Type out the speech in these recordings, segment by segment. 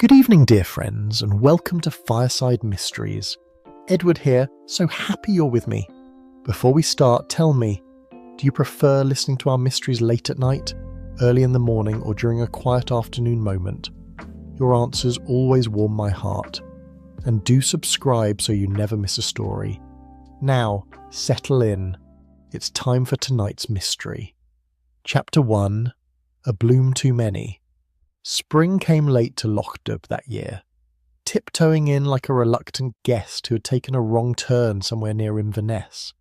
Good evening, dear friends, and welcome to Fireside Mysteries. Edward here, so happy you're with me. Before we start, tell me, do you prefer listening to our mysteries late at night, early in the morning, or during a quiet afternoon moment? Your answers always warm my heart. And do subscribe so you never miss a story. Now, settle in. It's time for tonight's mystery. Chapter 1, A Bloom Too Many. Spring came late to Lockdub that year, tiptoeing in like a reluctant guest who had taken a wrong turn somewhere near Inverness.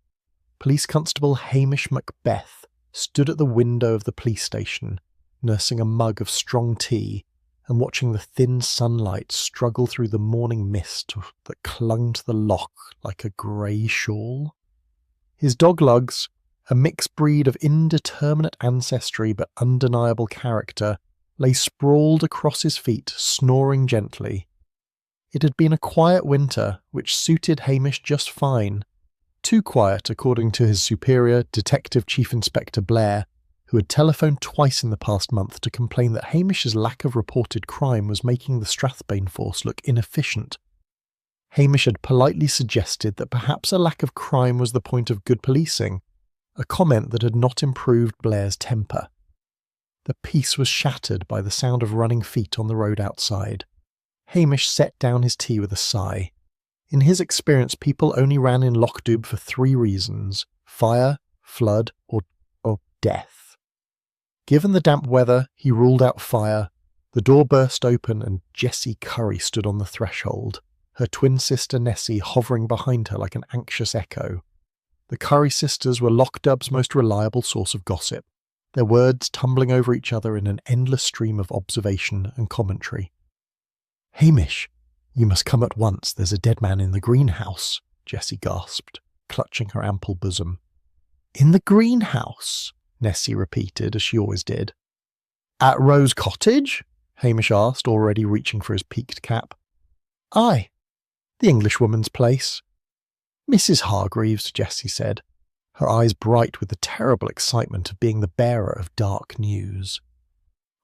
Police Constable Hamish Macbeth stood at the window of the police station, nursing a mug of strong tea and watching the thin sunlight struggle through the morning mist that clung to the loch like a grey shawl. His dog Lugs, a mixed breed of indeterminate ancestry but undeniable character, lay sprawled across his feet, snoring gently. It had been a quiet winter, which suited Hamish just fine. Too quiet, according to his superior, Detective Chief Inspector Blair, who had telephoned twice in the past month to complain that Hamish's lack of reported crime was making the Strathbane force look inefficient. Hamish had politely suggested that perhaps a lack of crime was the point of good policing, a comment that had not improved Blair's temper. The peace was shattered by the sound of running feet on the road outside. Hamish set down his tea with a sigh. In his experience, people only ran in Lockdub for 3 reasons: fire, flood, or death. Given the damp weather, he ruled out fire. The door burst open and Jessie Curry stood on the threshold, her twin sister Nessie hovering behind her like an anxious echo. The Curry sisters were Lockdub's most reliable source of gossip, their words tumbling over each other in an endless stream of observation and commentary. "Hamish, you must come at once. There's a dead man in the greenhouse," Jessie gasped, clutching her ample bosom. "In the greenhouse?" Nessie repeated, as she always did. "At Rose Cottage?" Hamish asked, already reaching for his peaked cap. "Aye, the Englishwoman's place." "Mrs. Hargreaves," Jessie said, her eyes bright with the terrible excitement of being the bearer of dark news.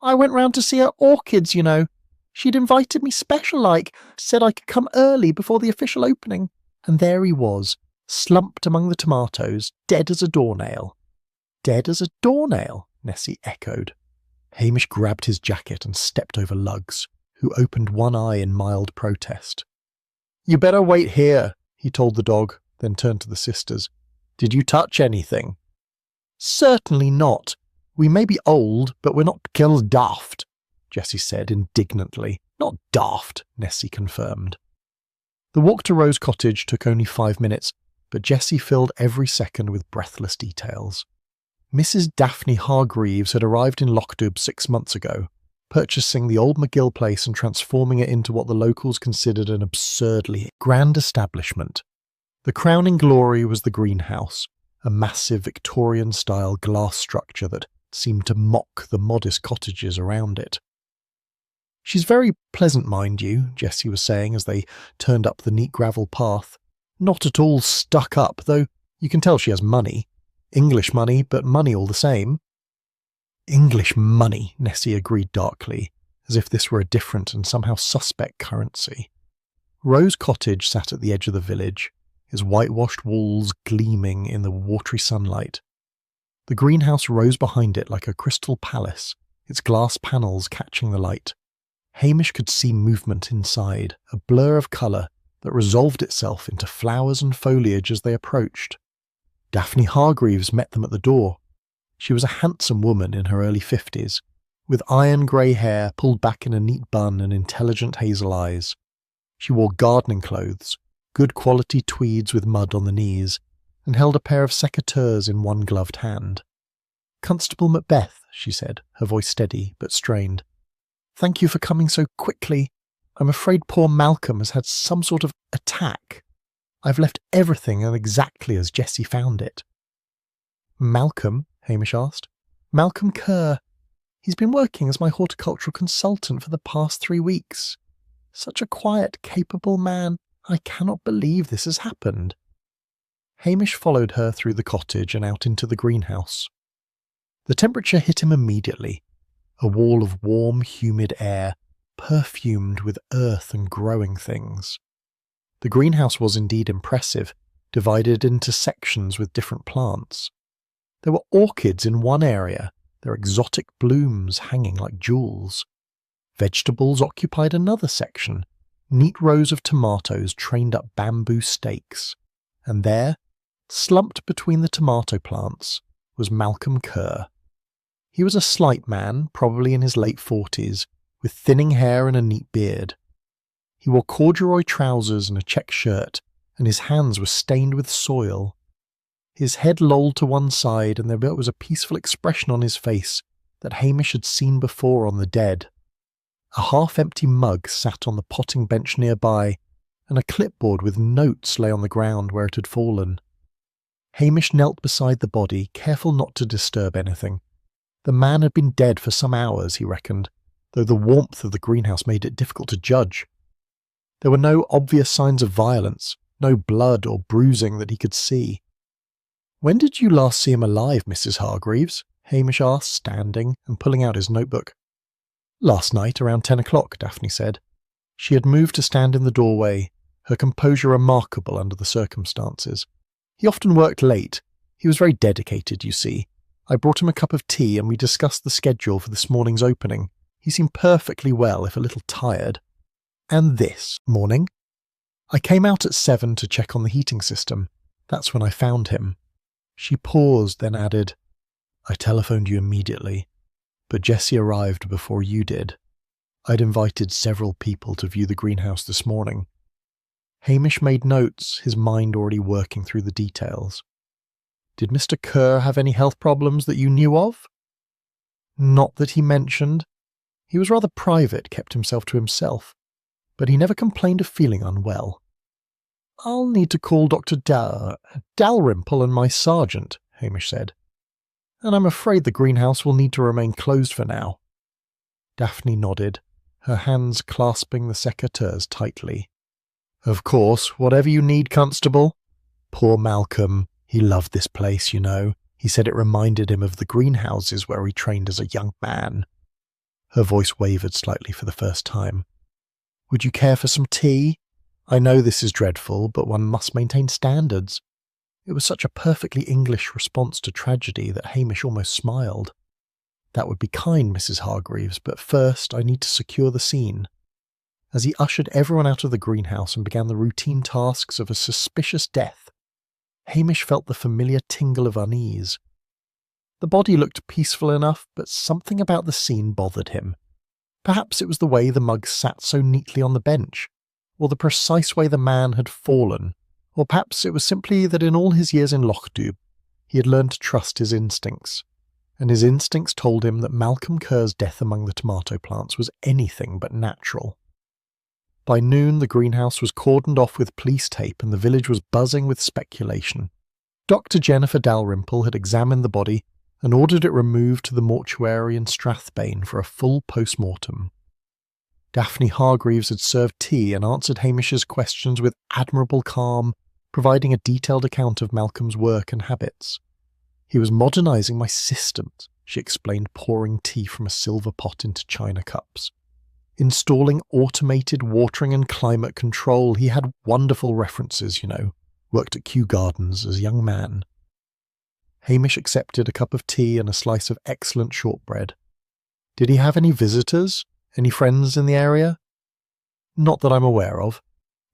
"I went round to see her orchids, you know. She'd invited me special-like, said I could come early before the official opening. And there he was, slumped among the tomatoes, dead as a doornail." "Dead as a doornail?" Nessie echoed. Hamish grabbed his jacket and stepped over Lugs, who opened one eye in mild protest. "You better wait here," he told the dog, then turned to the sisters. "Did you touch anything?" "Certainly not. We may be old, but we're not killed daft," Jessie said indignantly. "Not daft," Nessie confirmed. The walk to Rose Cottage took only 5 minutes, but Jessie filled every second with breathless details. Mrs. Daphne Hargreaves had arrived in Lockdub 6 months ago, purchasing the old McGill place and transforming it into what the locals considered an absurdly grand establishment. The crowning glory was the greenhouse, a massive Victorian-style glass structure that seemed to mock the modest cottages around it. "She's very pleasant, mind you," Jessie was saying as they turned up the neat gravel path. "Not at all stuck up, though you can tell she has money. English money, but money all the same." "English money," Nessie agreed darkly, as if this were a different and somehow suspect currency. Rose Cottage sat at the edge of the village, his whitewashed walls gleaming in the watery sunlight. The greenhouse rose behind it like a crystal palace, its glass panels catching the light. Hamish could see movement inside, a blur of colour that resolved itself into flowers and foliage as they approached. Daphne Hargreaves met them at the door. She was a handsome woman in her early 50s, with iron grey hair pulled back in a neat bun and intelligent hazel eyes. She wore gardening clothes, good quality tweeds with mud on the knees, and held a pair of secateurs in one gloved hand. "Constable Macbeth," she said, her voice steady but strained. "Thank you for coming so quickly. I'm afraid poor Malcolm has had some sort of attack. I've left everything exactly as Jessie found it." "Malcolm?" Hamish asked. "Malcolm Kerr. He's been working as my horticultural consultant for the past 3 weeks. Such a quiet, capable man. I cannot believe this has happened." Hamish followed her through the cottage and out into the greenhouse. The temperature hit him immediately, a wall of warm, humid air, perfumed with earth and growing things. The greenhouse was indeed impressive, divided into sections with different plants. There were orchids in one area, their exotic blooms hanging like jewels. Vegetables occupied another section, neat rows of tomatoes trained up bamboo stakes. And there, slumped between the tomato plants, was Malcolm Kerr. He was a slight man, probably in his late 40s, with thinning hair and a neat beard. He wore corduroy trousers and a check shirt, and his hands were stained with soil. His head lolled to one side, and there was a peaceful expression on his face that Hamish had seen before on the dead. A half-empty mug sat on the potting bench nearby, and a clipboard with notes lay on the ground where it had fallen. Hamish knelt beside the body, careful not to disturb anything. The man had been dead for some hours, he reckoned, though the warmth of the greenhouse made it difficult to judge. There were no obvious signs of violence, no blood or bruising that he could see. "When did you last see him alive, Mrs. Hargreaves?" Hamish asked, standing and pulling out his notebook. "Last night, around 10 o'clock, Daphne said. She had moved to stand in the doorway, her composure remarkable under the circumstances. He often worked late. He was very dedicated, you see. I brought him a cup of tea and we discussed the schedule for this morning's opening. He seemed perfectly well, if a little tired." "And this morning?" "I came out at 7 to check on the heating system. That's when I found him." She paused, then added, "I telephoned you immediately, but Jessie arrived before you did. I'd invited several people to view the greenhouse this morning." Hamish made notes, his mind already working through the details. "Did Mr. Kerr have any health problems that you knew of?" "Not that he mentioned. He was rather private, kept himself to himself, but he never complained of feeling unwell." "I'll need to call Dr. Dalrymple and my sergeant," Hamish said. "And I'm afraid the greenhouse will need to remain closed for now." Daphne nodded, her hands clasping the secateurs tightly. "Of course, whatever you need, Constable. Poor Malcolm, he loved this place, you know. He said it reminded him of the greenhouses where he trained as a young man." Her voice wavered slightly for the first time. "Would you care for some tea? I know this is dreadful, but one must maintain standards." It was such a perfectly English response to tragedy that Hamish almost smiled. "That would be kind, Mrs. Hargreaves, but first I need to secure the scene." As he ushered everyone out of the greenhouse and began the routine tasks of a suspicious death, Hamish felt the familiar tingle of unease. The body looked peaceful enough, but something about the scene bothered him. Perhaps it was the way the mug sat so neatly on the bench, or the precise way the man had fallen, or perhaps it was simply that in all his years in Lochdoub, he had learned to trust his instincts, and his instincts told him that Malcolm Kerr's death among the tomato plants was anything but natural. By noon, the greenhouse was cordoned off with police tape and the village was buzzing with speculation. Dr. Jennifer Dalrymple had examined the body and ordered it removed to the mortuary in Strathbane for a full post-mortem. Daphne Hargreaves had served tea and answered Hamish's questions with admirable calm, providing a detailed account of Malcolm's work and habits. "He was modernising my systems," she explained, pouring tea from a silver pot into china cups. "Installing automated watering and climate control. He had wonderful references, you know. Worked at Kew Gardens as a young man." Hamish accepted a cup of tea and a slice of excellent shortbread. "Did he have any visitors? Any friends in the area?" "Not that I'm aware of.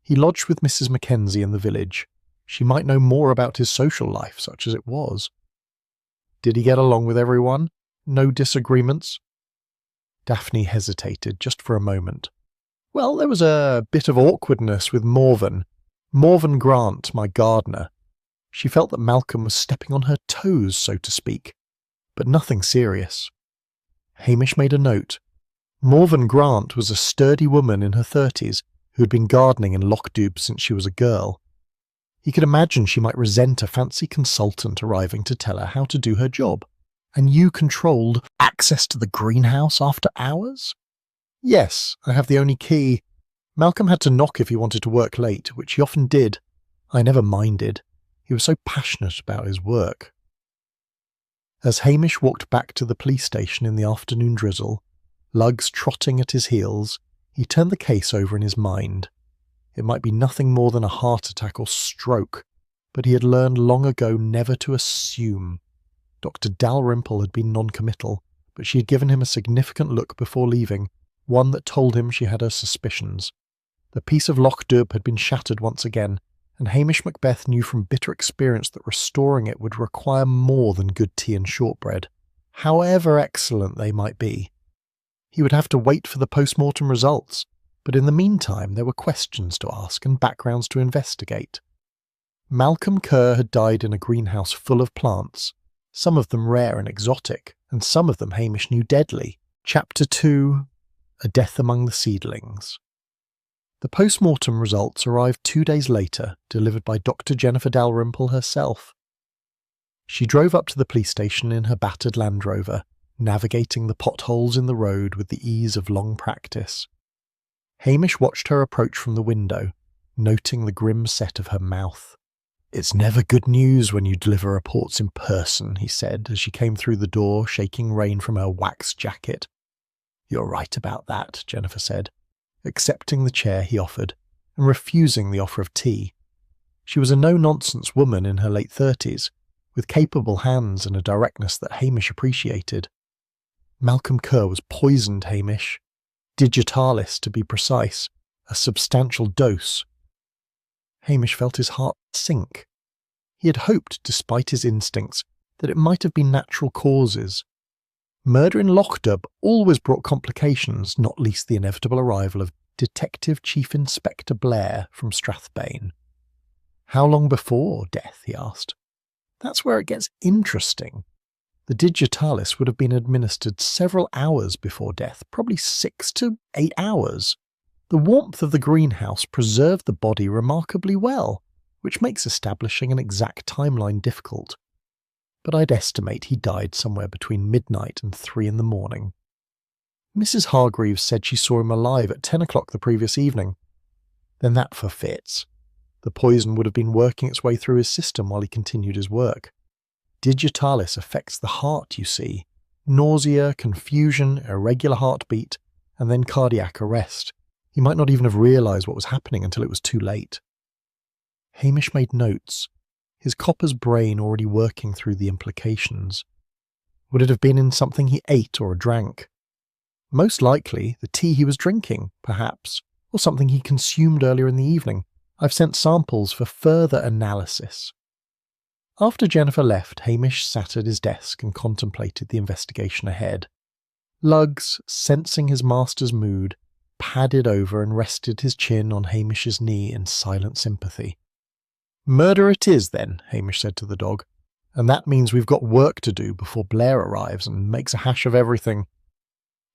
He lodged with Mrs. Mackenzie in the village. She might know more about his social life, such as it was." "Did he get along with everyone? No disagreements?" Daphne hesitated just for a moment. "Well, there was a bit of awkwardness with Morven Grant, my gardener. She felt that Malcolm was stepping on her toes, so to speak, but nothing serious." Hamish made a note. Morven Grant was a sturdy woman in her 30s who had been gardening in Lochdoub since she was a girl. He could imagine she might resent a fancy consultant arriving to tell her how to do her job. "And you controlled access to the greenhouse after hours?" "Yes, I have the only key. Malcolm had to knock if he wanted to work late, which he often did. I never minded. He was so passionate about his work." As Hamish walked back to the police station in the afternoon drizzle, Lugs trotting at his heels, He turned the case over in his mind. It might be nothing more than a heart attack or stroke, but he had learned long ago never to assume. Dr. Dalrymple had been non-committal, but she had given him a significant look before leaving, one that told him she had her suspicions. The piece of Loch Dubh had been shattered once again, and Hamish Macbeth knew from bitter experience that restoring it would require more than good tea and shortbread, however excellent they might be. He would have to wait for the post-mortem results, but in the meantime there were questions to ask and backgrounds to investigate. Malcolm Kerr had died in a greenhouse full of plants, some of them rare and exotic, and some of them Hamish knew deadly. Chapter 2: A Death Among the Seedlings. The post-mortem results arrived 2 days later, delivered by Dr. Jennifer Dalrymple herself. She drove up to the police station in her battered Land Rover, navigating the potholes in the road with the ease of long practice. Hamish watched her approach from the window, noting the grim set of her mouth. "It's never good news when you deliver reports in person," he said as she came through the door, shaking rain from her wax jacket. "You're right about that," Jennifer said, accepting the chair he offered and refusing the offer of tea. She was a no-nonsense woman in her late 30s, with capable hands and a directness that Hamish appreciated. Malcolm Kerr was poisoned, Hamish. Digitalis, to be precise. A substantial dose. Hamish felt his heart sink. He had hoped, despite his instincts, that it might have been natural causes. Murder in Loch Dubh always brought complications, not least the inevitable arrival of Detective Chief Inspector Blair from Strathbane. "How long before death?" he asked. "That's where it gets interesting. The digitalis would have been administered several hours before death, probably 6 to 8 hours. The warmth of the greenhouse preserved the body remarkably well, which makes establishing an exact timeline difficult. But I'd estimate he died somewhere between midnight and 3 in the morning. Mrs. Hargreaves said she saw him alive at 10 o'clock the previous evening. Then that for fits. The poison would have been working its way through his system while he continued his work. Digitalis affects the heart, you see. Nausea, confusion, irregular heartbeat, and then cardiac arrest. He might not even have realised what was happening until it was too late." Hamish made notes, his copper's brain already working through the implications. Would it have been in something he ate or drank? Most likely, the tea he was drinking, perhaps, or something he consumed earlier in the evening. I've sent samples for further analysis. After Jennifer left, Hamish sat at his desk and contemplated the investigation ahead. Luggs, sensing his master's mood, padded over and rested his chin on Hamish's knee in silent sympathy. "Murder it is, then," Hamish said to the dog, "and that means we've got work to do before Blair arrives and makes a hash of everything."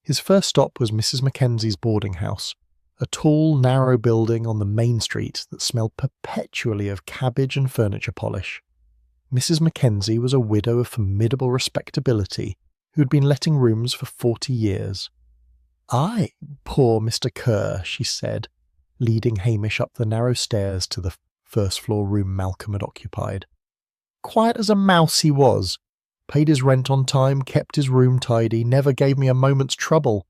His first stop was Mrs. Mackenzie's boarding house, a tall, narrow building on the main street that smelled perpetually of cabbage and furniture polish. Mrs. Mackenzie was a widow of formidable respectability who had been letting rooms for 40 years. "Aye, poor Mr. Kerr," she said, leading Hamish up the narrow stairs to the first-floor room Malcolm had occupied. "Quiet as a mouse he was. Paid his rent on time, kept his room tidy, never gave me a moment's trouble."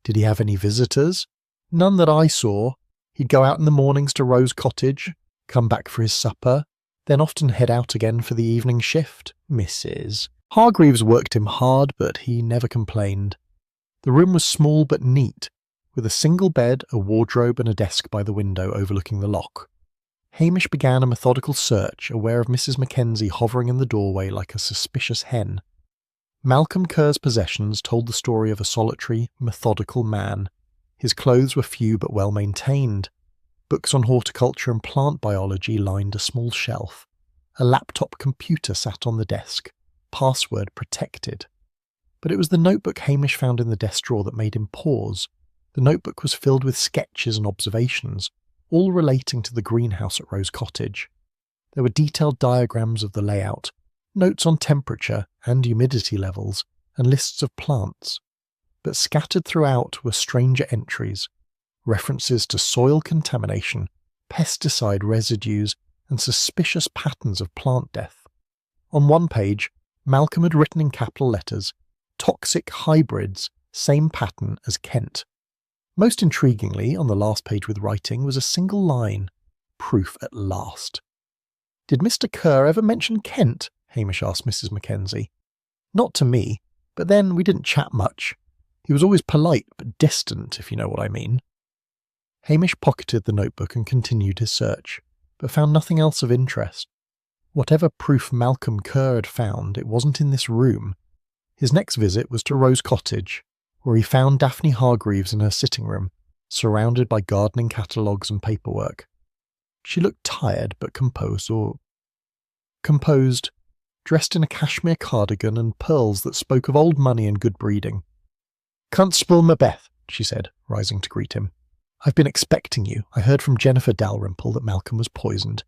"Did he have any visitors?" "None that I saw. He'd go out in the mornings to Rose Cottage, come back for his supper, then often head out again for the evening shift. Mrs. Hargreaves worked him hard, but he never complained. The room was small but neat, with a single bed, a wardrobe and a desk by the window overlooking the loch. Hamish began a methodical search, aware of Mrs. Mackenzie hovering in the doorway like a suspicious hen. Malcolm Kerr's possessions told the story of a solitary, methodical man. His clothes were few but well maintained. Books on horticulture and plant biology lined a small shelf. A laptop computer sat on the desk, password protected. But it was the notebook Hamish found in the desk drawer that made him pause. The notebook was filled with sketches and observations, all relating to the greenhouse at Rose Cottage. There were detailed diagrams of the layout, notes on temperature and humidity levels, and lists of plants. But scattered throughout were stranger entries, references to soil contamination, pesticide residues, and suspicious patterns of plant death. On one page, Malcolm had written in capital letters, "Toxic hybrids, same pattern as Kent." Most intriguingly, on the last page with writing was a single line. Proof at last. "Did Mr. Kerr ever mention Kent?" Hamish asked Mrs. Mackenzie. "Not to me, but then we didn't chat much. He was always polite but distant, if you know what I mean." Hamish pocketed the notebook and continued his search, but found nothing else of interest. Whatever proof Malcolm Kerr had found, it wasn't in this room. His next visit was to Rose Cottage, where he found Daphne Hargreaves in her sitting room, surrounded by gardening catalogues and paperwork. She looked tired but composed, dressed in a cashmere cardigan and pearls that spoke of old money and good breeding. "Constable Macbeth," she said, rising to greet him. "I've been expecting you. I heard from Jennifer Dalrymple that Malcolm was poisoned.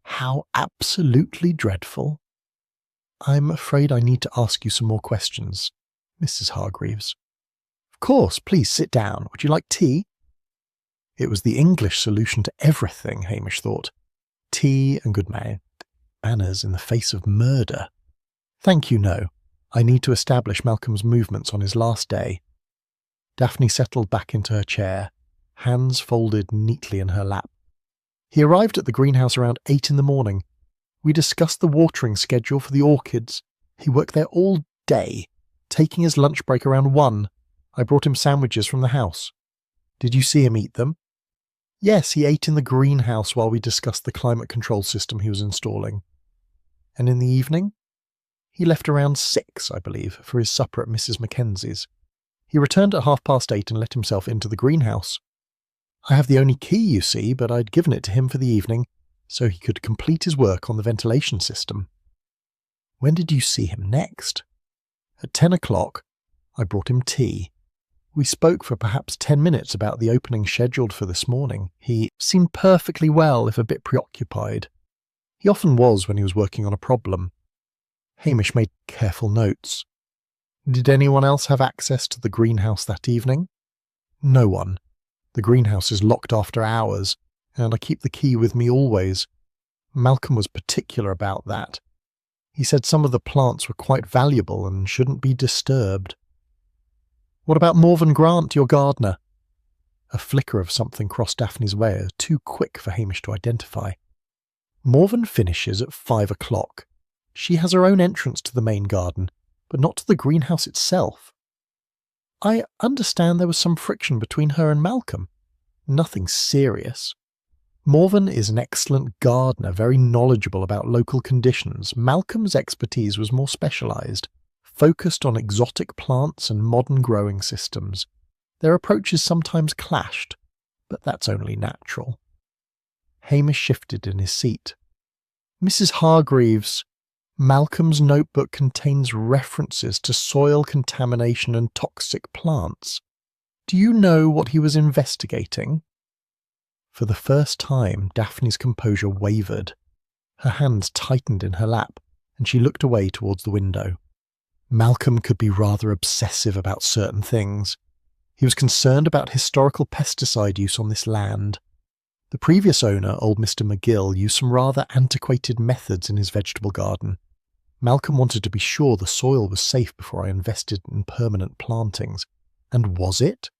How absolutely dreadful." "I'm afraid I need to ask you some more questions, Mrs. Hargreaves." "Of course, please sit down. Would you like tea?" It was the English solution to everything, Hamish thought. Tea and good manners in the face of murder. "Thank you, no. I need to establish Malcolm's movements on his last day." Daphne settled back into her chair, hands folded neatly in her lap. "He arrived at the greenhouse around 8 in the morning. We discussed the watering schedule for the orchids. He worked there all day, taking his lunch break around 1. I brought him sandwiches from the house." "Did you see him eat them?" "Yes, he ate in the greenhouse while we discussed the climate control system he was installing." "And in the evening?" "He left around 6, I believe, for his supper at Mrs. Mackenzie's. He returned at 8:30 and let himself into the greenhouse. I have the only key, you see, but I'd given it to him for the evening, so he could complete his work on the ventilation system." "When did you see him next?" "At 10 o'clock. I brought him tea. We spoke for perhaps 10 minutes about the opening scheduled for this morning. He seemed perfectly well, if a bit preoccupied. He often was when he was working on a problem." Hamish made careful notes. "Did anyone else have access to the greenhouse that evening?" "No one. The greenhouse is locked after hours, and I keep the key with me always. Malcolm was particular about that. He said some of the plants were quite valuable and shouldn't be disturbed." "What about Morven Grant, your gardener?" A flicker of something crossed Daphne's way, too quick for Hamish to identify. "Morven finishes at 5 o'clock. She has her own entrance to the main garden, but not to the greenhouse itself." "I understand there was some friction between her and Malcolm." "Nothing serious. Morven is an excellent gardener, very knowledgeable about local conditions. Malcolm's expertise was more specialised, focused on exotic plants and modern growing systems. Their approaches sometimes clashed, but that's only natural." Hamish shifted in his seat. "Mrs. Hargreaves, Malcolm's notebook contains references to soil contamination and toxic plants. Do you know what he was investigating?" For the first time, Daphne's composure wavered. Her hands tightened in her lap, and she looked away towards the window. Malcolm could be rather obsessive about certain things. He was concerned about historical pesticide use on this land. The previous owner, old Mr. McGill, used some rather antiquated methods in his vegetable garden. Malcolm wanted to be sure the soil was safe before I invested in permanent plantings. And was it?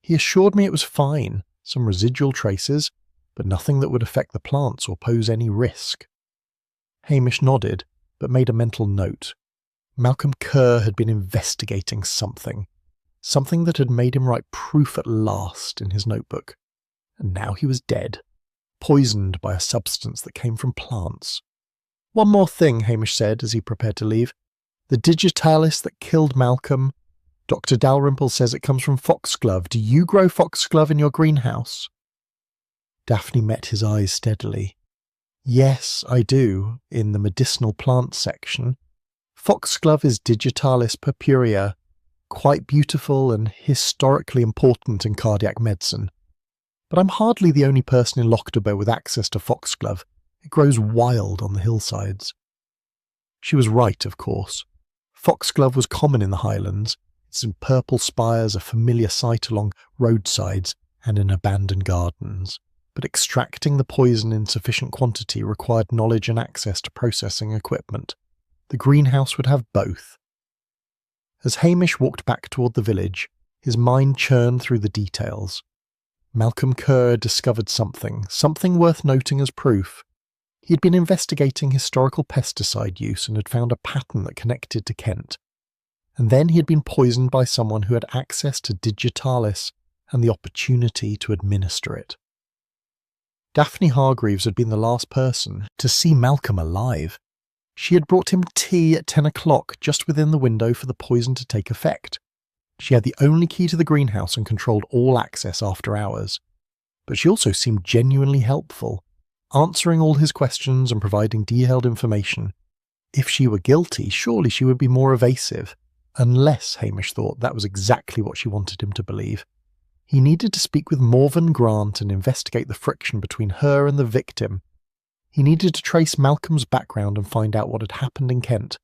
He assured me it was fine, some residual traces, but nothing that would affect the plants or pose any risk. Hamish nodded, but made a mental note. Malcolm Kerr had been investigating something that had made him write proof at last in his notebook. And now he was dead, poisoned by a substance that came from plants. "One more thing," Hamish said as he prepared to leave. "The digitalis that killed Malcolm. Dr. Dalrymple says it comes from foxglove. Do you grow foxglove in your greenhouse?" Daphne met his eyes steadily. "Yes, I do, in the medicinal plants section. Foxglove is Digitalis purpurea, quite beautiful and historically important in cardiac medicine. But I'm hardly the only person in Lochaber with access to foxglove. It grows wild on the hillsides." She was right, of course. Foxglove was common in the Highlands. Its purple spires a familiar sight along roadsides and in abandoned gardens. But extracting the poison in sufficient quantity required knowledge and access to processing equipment. The greenhouse would have both. As Hamish walked back toward the village, His mind churned through the details. Malcolm Kerr had discovered something worth noting as proof. He had been investigating historical pesticide use and had found a pattern that connected to Kent. And then he had been poisoned by someone who had access to Digitalis and the opportunity to administer it. Daphne Hargreaves had been the last person to see Malcolm alive. She had brought him tea at 10 o'clock just within the window for the poison to take effect. She had the only key to the greenhouse and controlled all access after hours. But she also seemed genuinely helpful, answering all his questions and providing detailed information. If she were guilty, surely she would be more evasive. Unless, Hamish thought, that was exactly what she wanted him to believe. He needed to speak with Morven Grant and investigate the friction between her and the victim. He needed to trace Malcolm's background and find out what had happened in Kent.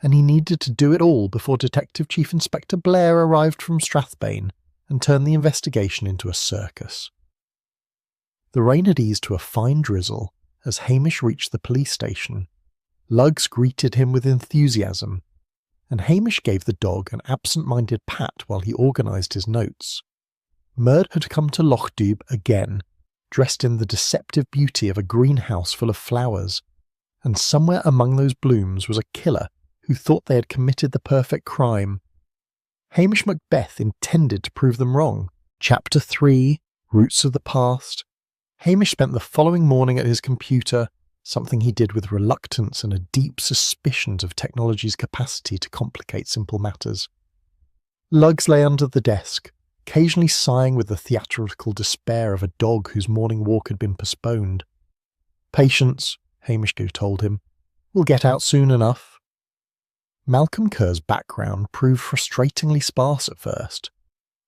And he needed to do it all before Detective Chief Inspector Blair arrived from Strathbane and turned the investigation into a circus. The rain had eased to a fine drizzle as Hamish reached the police station. Lugs greeted him with enthusiasm, and Hamish gave the dog an absent-minded pat while he organised his notes. Murd had come to Lochdeub again, dressed in the deceptive beauty of a greenhouse full of flowers, and somewhere among those blooms was a killer who thought they had committed the perfect crime. Hamish Macbeth intended to prove them wrong. Chapter 3, Roots of the Past. Hamish spent the following morning at his computer, something he did with reluctance and a deep suspicion of technology's capacity to complicate simple matters. Lugs lay under the desk, occasionally sighing with the theatrical despair of a dog whose morning walk had been postponed. "Patience," Hamish told him. "We'll get out soon enough." Malcolm Kerr's background proved frustratingly sparse at first.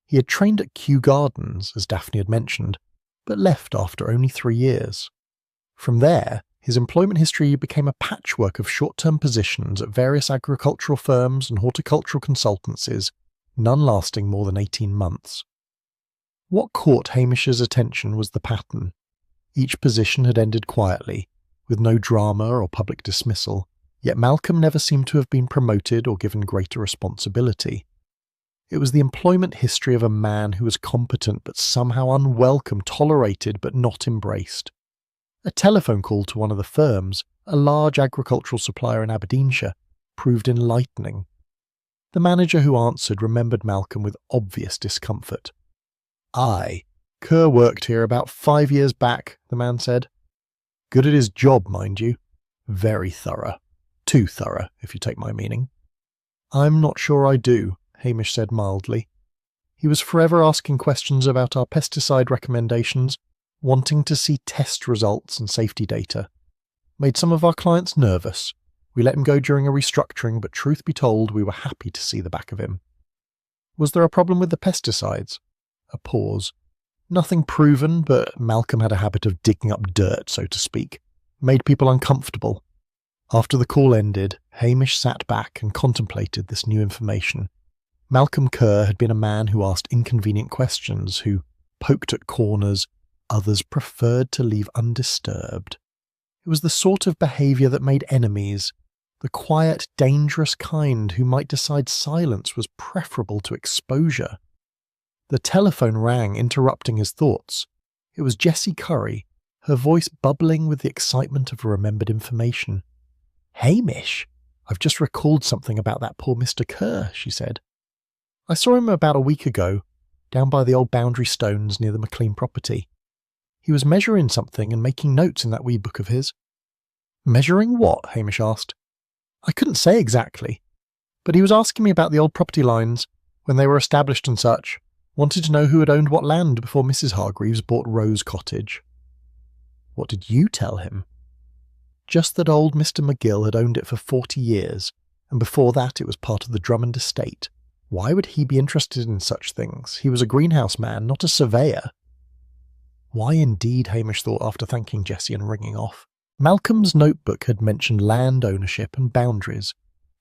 He had trained at Kew Gardens, as Daphne had mentioned, but left after only 3 years. From there, his employment history became a patchwork of short-term positions at various agricultural firms and horticultural consultancies, none lasting more than 18 months. What caught Hamish's attention was the pattern. Each position had ended quietly, with no drama or public dismissal, yet Malcolm never seemed to have been promoted or given greater responsibility. It was the employment history of a man who was competent but somehow unwelcome, tolerated but not embraced. A telephone call to one of the firms, a large agricultural supplier in Aberdeenshire, proved enlightening. The manager who answered remembered Malcolm with obvious discomfort. "Aye, Kerr worked here about 5 years back," the man said. "Good at his job, mind you. Very thorough. Too thorough, if you take my meaning." "I'm not sure I do," Hamish said mildly. He was forever asking questions about our pesticide recommendations, wanting to see test results and safety data. Made some of our clients nervous. We let him go during a restructuring, but truth be told, we were happy to see the back of him. "Was there a problem with the pesticides?" A pause. "Nothing proven, but Malcolm had a habit of digging up dirt, so to speak. Made people uncomfortable." After the call ended, Hamish sat back and contemplated this new information. Malcolm Kerr had been a man who asked inconvenient questions, who poked at corners others preferred to leave undisturbed. It was the sort of behaviour that made enemies, the quiet, dangerous kind who might decide silence was preferable to exposure. The telephone rang, interrupting his thoughts. It was Jessie Curry, her voice bubbling with the excitement of remembered information. "Hamish, I've just recalled something about that poor Mr. Kerr," she said. "I saw him about a week ago, down by the old boundary stones near the McLean property. He was measuring something and making notes in that wee book of his." "Measuring what?" Hamish asked. "I couldn't say exactly, but he was asking me about the old property lines, when they were established and such. Wanted to know who had owned what land before Mrs. Hargreaves bought Rose Cottage." "What did you tell him?" "Just that old Mr. McGill had owned it for 40 years, and before that it was part of the Drummond estate. Why would he be interested in such things? He was a greenhouse man, not a surveyor." Why indeed, Hamish thought after thanking Jessie and ringing off. Malcolm's notebook had mentioned land ownership and boundaries.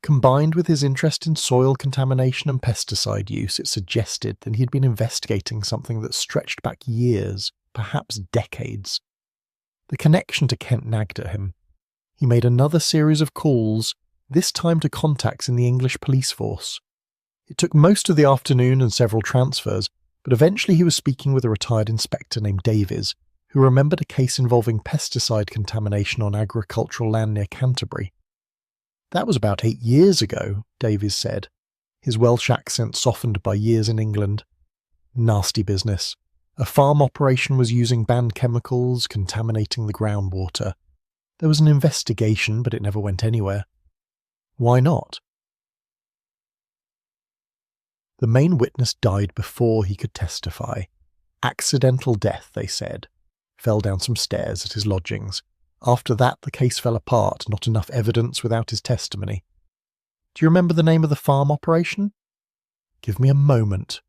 Combined with his interest in soil contamination and pesticide use, it suggested that he'd been investigating something that stretched back years, perhaps decades. The connection to Kent nagged at him. He made another series of calls, this time to contacts in the English police force. It took most of the afternoon and several transfers, but eventually he was speaking with a retired inspector named Davies, who remembered a case involving pesticide contamination on agricultural land near Canterbury. "That was about 8 years ago," Davies said, his Welsh accent softened by years in England. "Nasty business. A farm operation was using banned chemicals, contaminating the groundwater. There was an investigation, but it never went anywhere." "Why not?" "The main witness died before he could testify. Accidental death, they said. Fell down some stairs at his lodgings. After that, the case fell apart, not enough evidence without his testimony." "Do you remember the name of the farm operation?" "Give me a moment."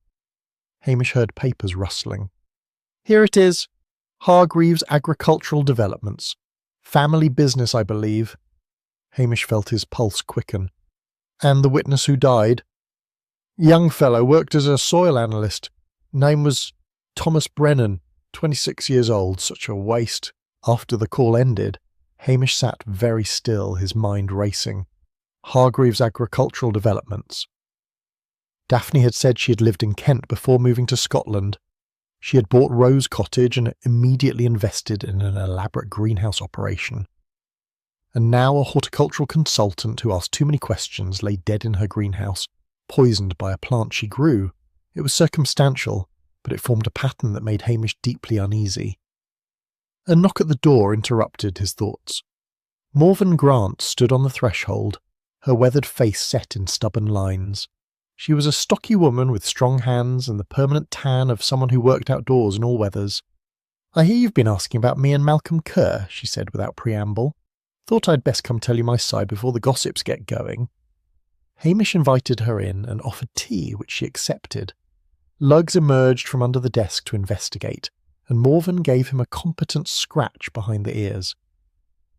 Hamish heard papers rustling. "Here it is. Hargreaves Agricultural Developments. Family business, I believe." Hamish felt his pulse quicken. "And the witness who died?" "Young fellow, worked as a soil analyst. Name was Thomas Brennan, 26 years old. Such a waste." After the call ended, Hamish sat very still, his mind racing. Hargreaves Agricultural Developments. Daphne had said she had lived in Kent before moving to Scotland. She had bought Rose Cottage and immediately invested in an elaborate greenhouse operation. And now a horticultural consultant who asked too many questions lay dead in her greenhouse, poisoned by a plant she grew. It was circumstantial, but it formed a pattern that made Hamish deeply uneasy. A knock at the door interrupted his thoughts. Morven Grant stood on the threshold, her weathered face set in stubborn lines. She was a stocky woman with strong hands and the permanent tan of someone who worked outdoors in all weathers. "I hear you've been asking about me and Malcolm Kerr," she said without preamble. "Thought I'd best come tell you my side before the gossips get going." Hamish invited her in and offered tea, which she accepted. Lugs emerged from under the desk to investigate, and Morven gave him a competent scratch behind the ears.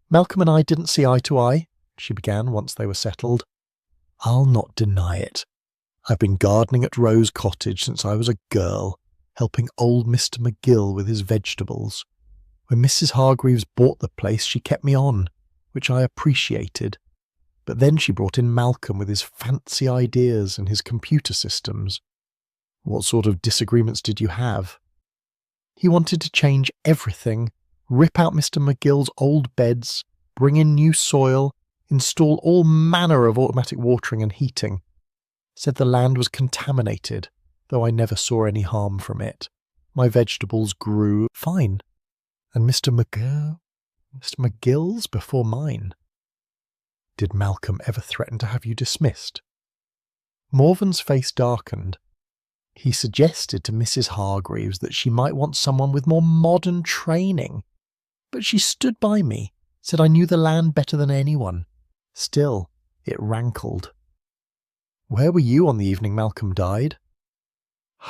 "Malcolm and I didn't see eye to eye," she began once they were settled. "I'll not deny it. I've been gardening at Rose Cottage since I was a girl, helping old Mr. McGill with his vegetables. When Mrs. Hargreaves bought the place, she kept me on, which I appreciated. But then she brought in Malcolm with his fancy ideas and his computer systems." "What sort of disagreements did you have?" "He wanted to change everything, rip out Mr. McGill's old beds, bring in new soil, install all manner of automatic watering and heating. Said the land was contaminated, though I never saw any harm from it. My vegetables grew fine. And Mr. McGill's before mine." "Did Malcolm ever threaten to have you dismissed?" Morven's face darkened. "He suggested to Mrs. Hargreaves that she might want someone with more modern training. But she stood by me, said I knew the land better than anyone. Still, it rankled." "Where were you on the evening Malcolm died?"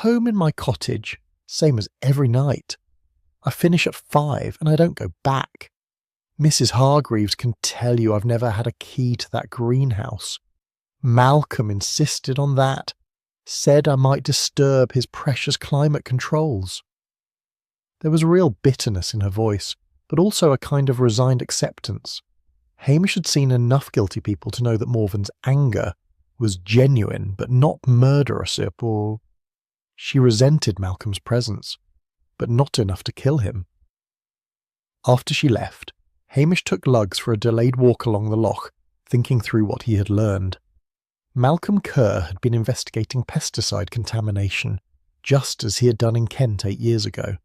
"Home in my cottage, same as every night. I finish at 5 and I don't go back. Mrs. Hargreaves can tell you I've never had a key to that greenhouse. Malcolm insisted on that. Said I might disturb his precious climate controls." There was real bitterness in her voice, but also a kind of resigned acceptance. Hamish had seen enough guilty people to know that Morven's anger was genuine but not murderous, or she resented Malcolm's presence, but not enough to kill him. After she left, Hamish took Lugs for a delayed walk along the loch, thinking through what he had learned. Malcolm Kerr had been investigating pesticide contamination, just as he had done in Kent 8 years ago.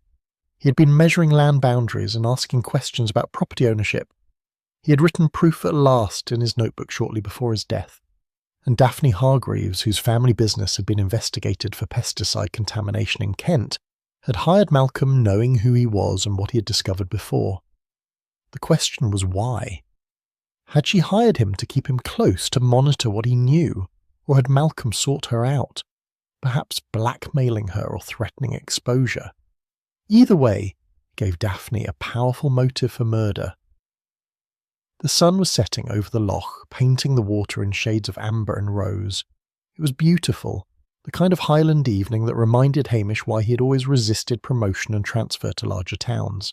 He had been measuring land boundaries and asking questions about property ownership. He had written proof at last in his notebook shortly before his death, and Daphne Hargreaves, whose family business had been investigated for pesticide contamination in Kent, had hired Malcolm knowing who he was and what he had discovered before. The question was why? Had she hired him to keep him close to monitor what he knew, or had Malcolm sought her out, perhaps blackmailing her or threatening exposure? Either way, it gave Daphne a powerful motive for murder. The sun was setting over the loch, painting the water in shades of amber and rose. It was beautiful, the kind of Highland evening that reminded Hamish why he had always resisted promotion and transfer to larger towns.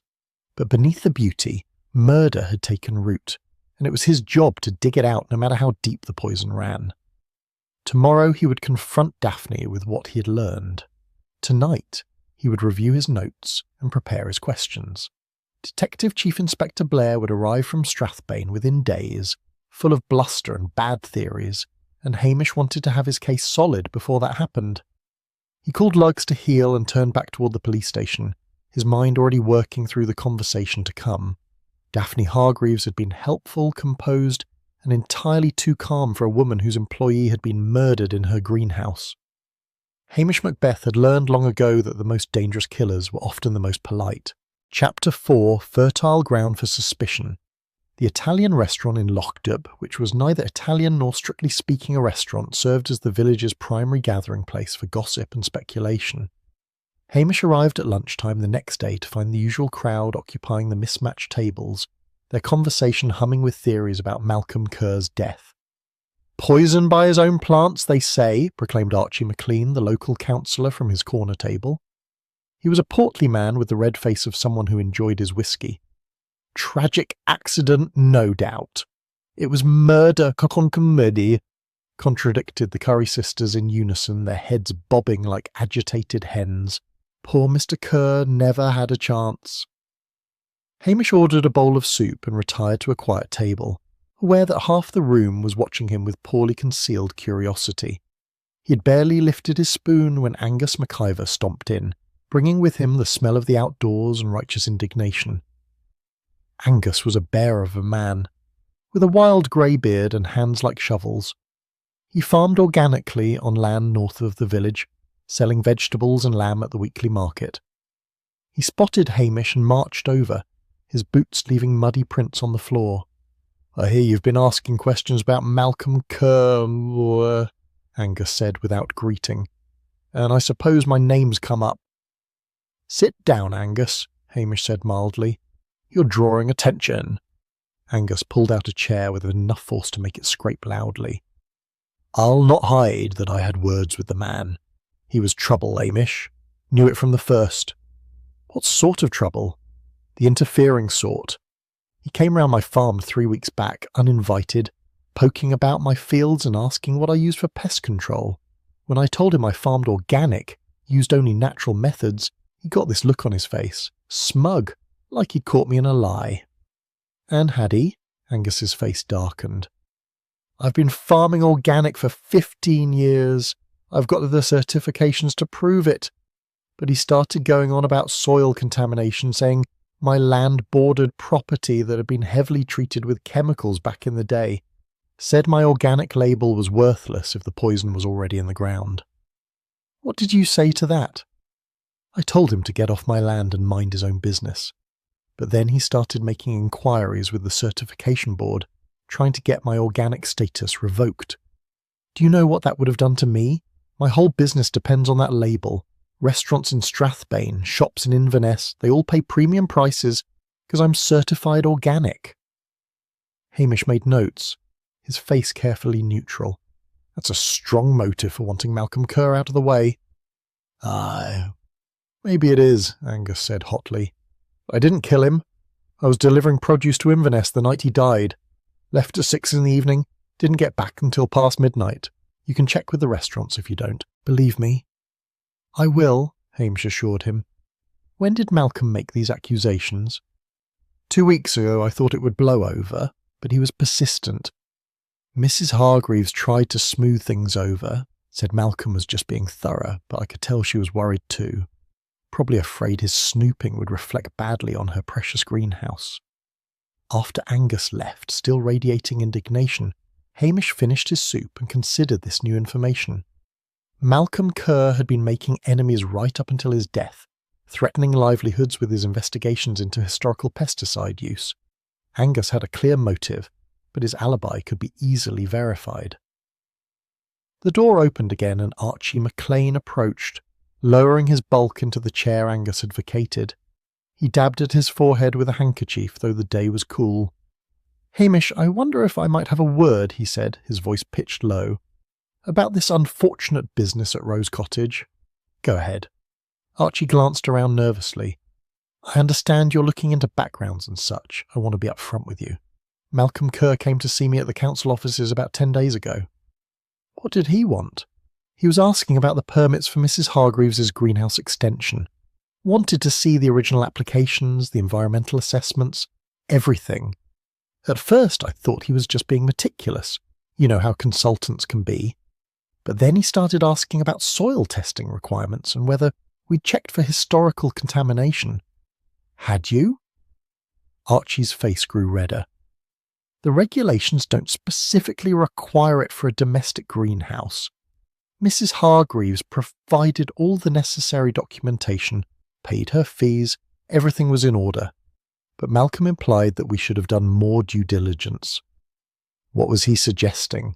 But beneath the beauty, murder had taken root, and it was his job to dig it out no matter how deep the poison ran. Tomorrow he would confront Daphne with what he had learned. Tonight he would review his notes and prepare his questions. Detective Chief Inspector Blair would arrive from Strathbane within days, full of bluster and bad theories, and Hamish wanted to have his case solid before that happened. He called Lugs to heel and turned back toward the police station, his mind already working through the conversation to come. Daphne Hargreaves had been helpful, composed, and entirely too calm for a woman whose employee had been murdered in her greenhouse. Hamish Macbeth had learned long ago that the most dangerous killers were often the most polite. Chapter 4, Fertile Ground for Suspicion. The Italian restaurant in Lochdup, which was neither Italian nor strictly speaking a restaurant, served as the village's primary gathering place for gossip and speculation. Hamish arrived at lunchtime the next day to find the usual crowd occupying the mismatched tables, their conversation humming with theories about Malcolm Kerr's death. "Poisoned by his own plants, they say," proclaimed Archie McLean, the local councillor from his corner table. He was a portly man with the red face of someone who enjoyed his whiskey. "Tragic accident, no doubt. It was murder, comedy," contradicted the Curry sisters in unison, their heads bobbing like agitated hens. Poor Mr. Kerr never had a chance. Hamish ordered a bowl of soup and retired to a quiet table, aware that half the room was watching him with poorly concealed curiosity. He had barely lifted his spoon when Angus McIver stomped in, bringing with him the smell of the outdoors and righteous indignation. Angus was a bear of a man, with a wild grey beard and hands like shovels. He farmed organically on land north of the village, selling vegetables and lamb at the weekly market. He spotted Hamish and marched over, his boots leaving muddy prints on the floor. "I hear you've been asking questions about Malcolm Kerr," Angus said without greeting, "and I suppose my name's come up." "Sit down, Angus," Hamish said mildly. "You're drawing attention." Angus pulled out a chair with enough force to make it scrape loudly. "I'll not hide that I had words with the man. He was trouble, Hamish. Knew it from the first." "What sort of trouble?" "The interfering sort. He came round my farm 3 weeks back, uninvited, poking about my fields and asking what I used for pest control. When I told him I farmed organic, used only natural methods, he got this look on his face, smug, like he'd caught me in a lie." "And had he?" Angus's face darkened. "I've been farming organic for 15 years. I've got the certifications to prove it." But he started going on about soil contamination, saying my land bordered property that had been heavily treated with chemicals back in the day. Said my organic label was worthless if the poison was already in the ground. "What did you say to that?" "I told him to get off my land and mind his own business. But then he started making inquiries with the certification board, trying to get my organic status revoked. Do you know what that would have done to me? My whole business depends on that label. Restaurants in Strathbane, shops in Inverness, they all pay premium prices because I'm certified organic." Hamish made notes, his face carefully neutral. "That's a strong motive for wanting Malcolm Kerr out of the way." "Aye, maybe it is," Angus said hotly. "I didn't kill him. I was delivering produce to Inverness the night he died. Left at 6 in the evening, didn't get back until past midnight. You can check with the restaurants if you don't believe me." "I will," Hamish assured him. "When did Malcolm make these accusations?" 2 weeks ago. I thought it would blow over, but he was persistent. Mrs. Hargreaves tried to smooth things over, said Malcolm was just being thorough, but I could tell she was worried too. Probably afraid his snooping would reflect badly on her precious greenhouse. After Angus left, still radiating indignation, Hamish finished his soup and considered this new information. Malcolm Kerr had been making enemies right up until his death, threatening livelihoods with his investigations into historical pesticide use. Angus had a clear motive, but his alibi could be easily verified. The door opened again and Archie McLean approached, lowering his bulk into the chair Angus had vacated. He dabbed at his forehead with a handkerchief, though the day was cool. "Hamish, I wonder if I might have a word," he said, his voice pitched low, "about this unfortunate business at Rose Cottage." "Go ahead." Archie glanced around nervously. "I understand you're looking into backgrounds and such. I want to be up front with you. Malcolm Kerr came to see me at the council offices about 10 days ago." What did he want? He was asking about the permits for Mrs. Hargreaves' greenhouse extension. Wanted to see the original applications, the environmental assessments, everything. At first I thought he was just being meticulous. You know how consultants can be. But then he started asking about soil testing requirements and whether we'd checked for historical contamination. Had you? Archie's face grew redder. The regulations don't specifically require it for a domestic greenhouse. Mrs. Hargreaves provided all the necessary documentation, paid her fees, everything was in order. But Malcolm implied that we should have done more due diligence. What was he suggesting?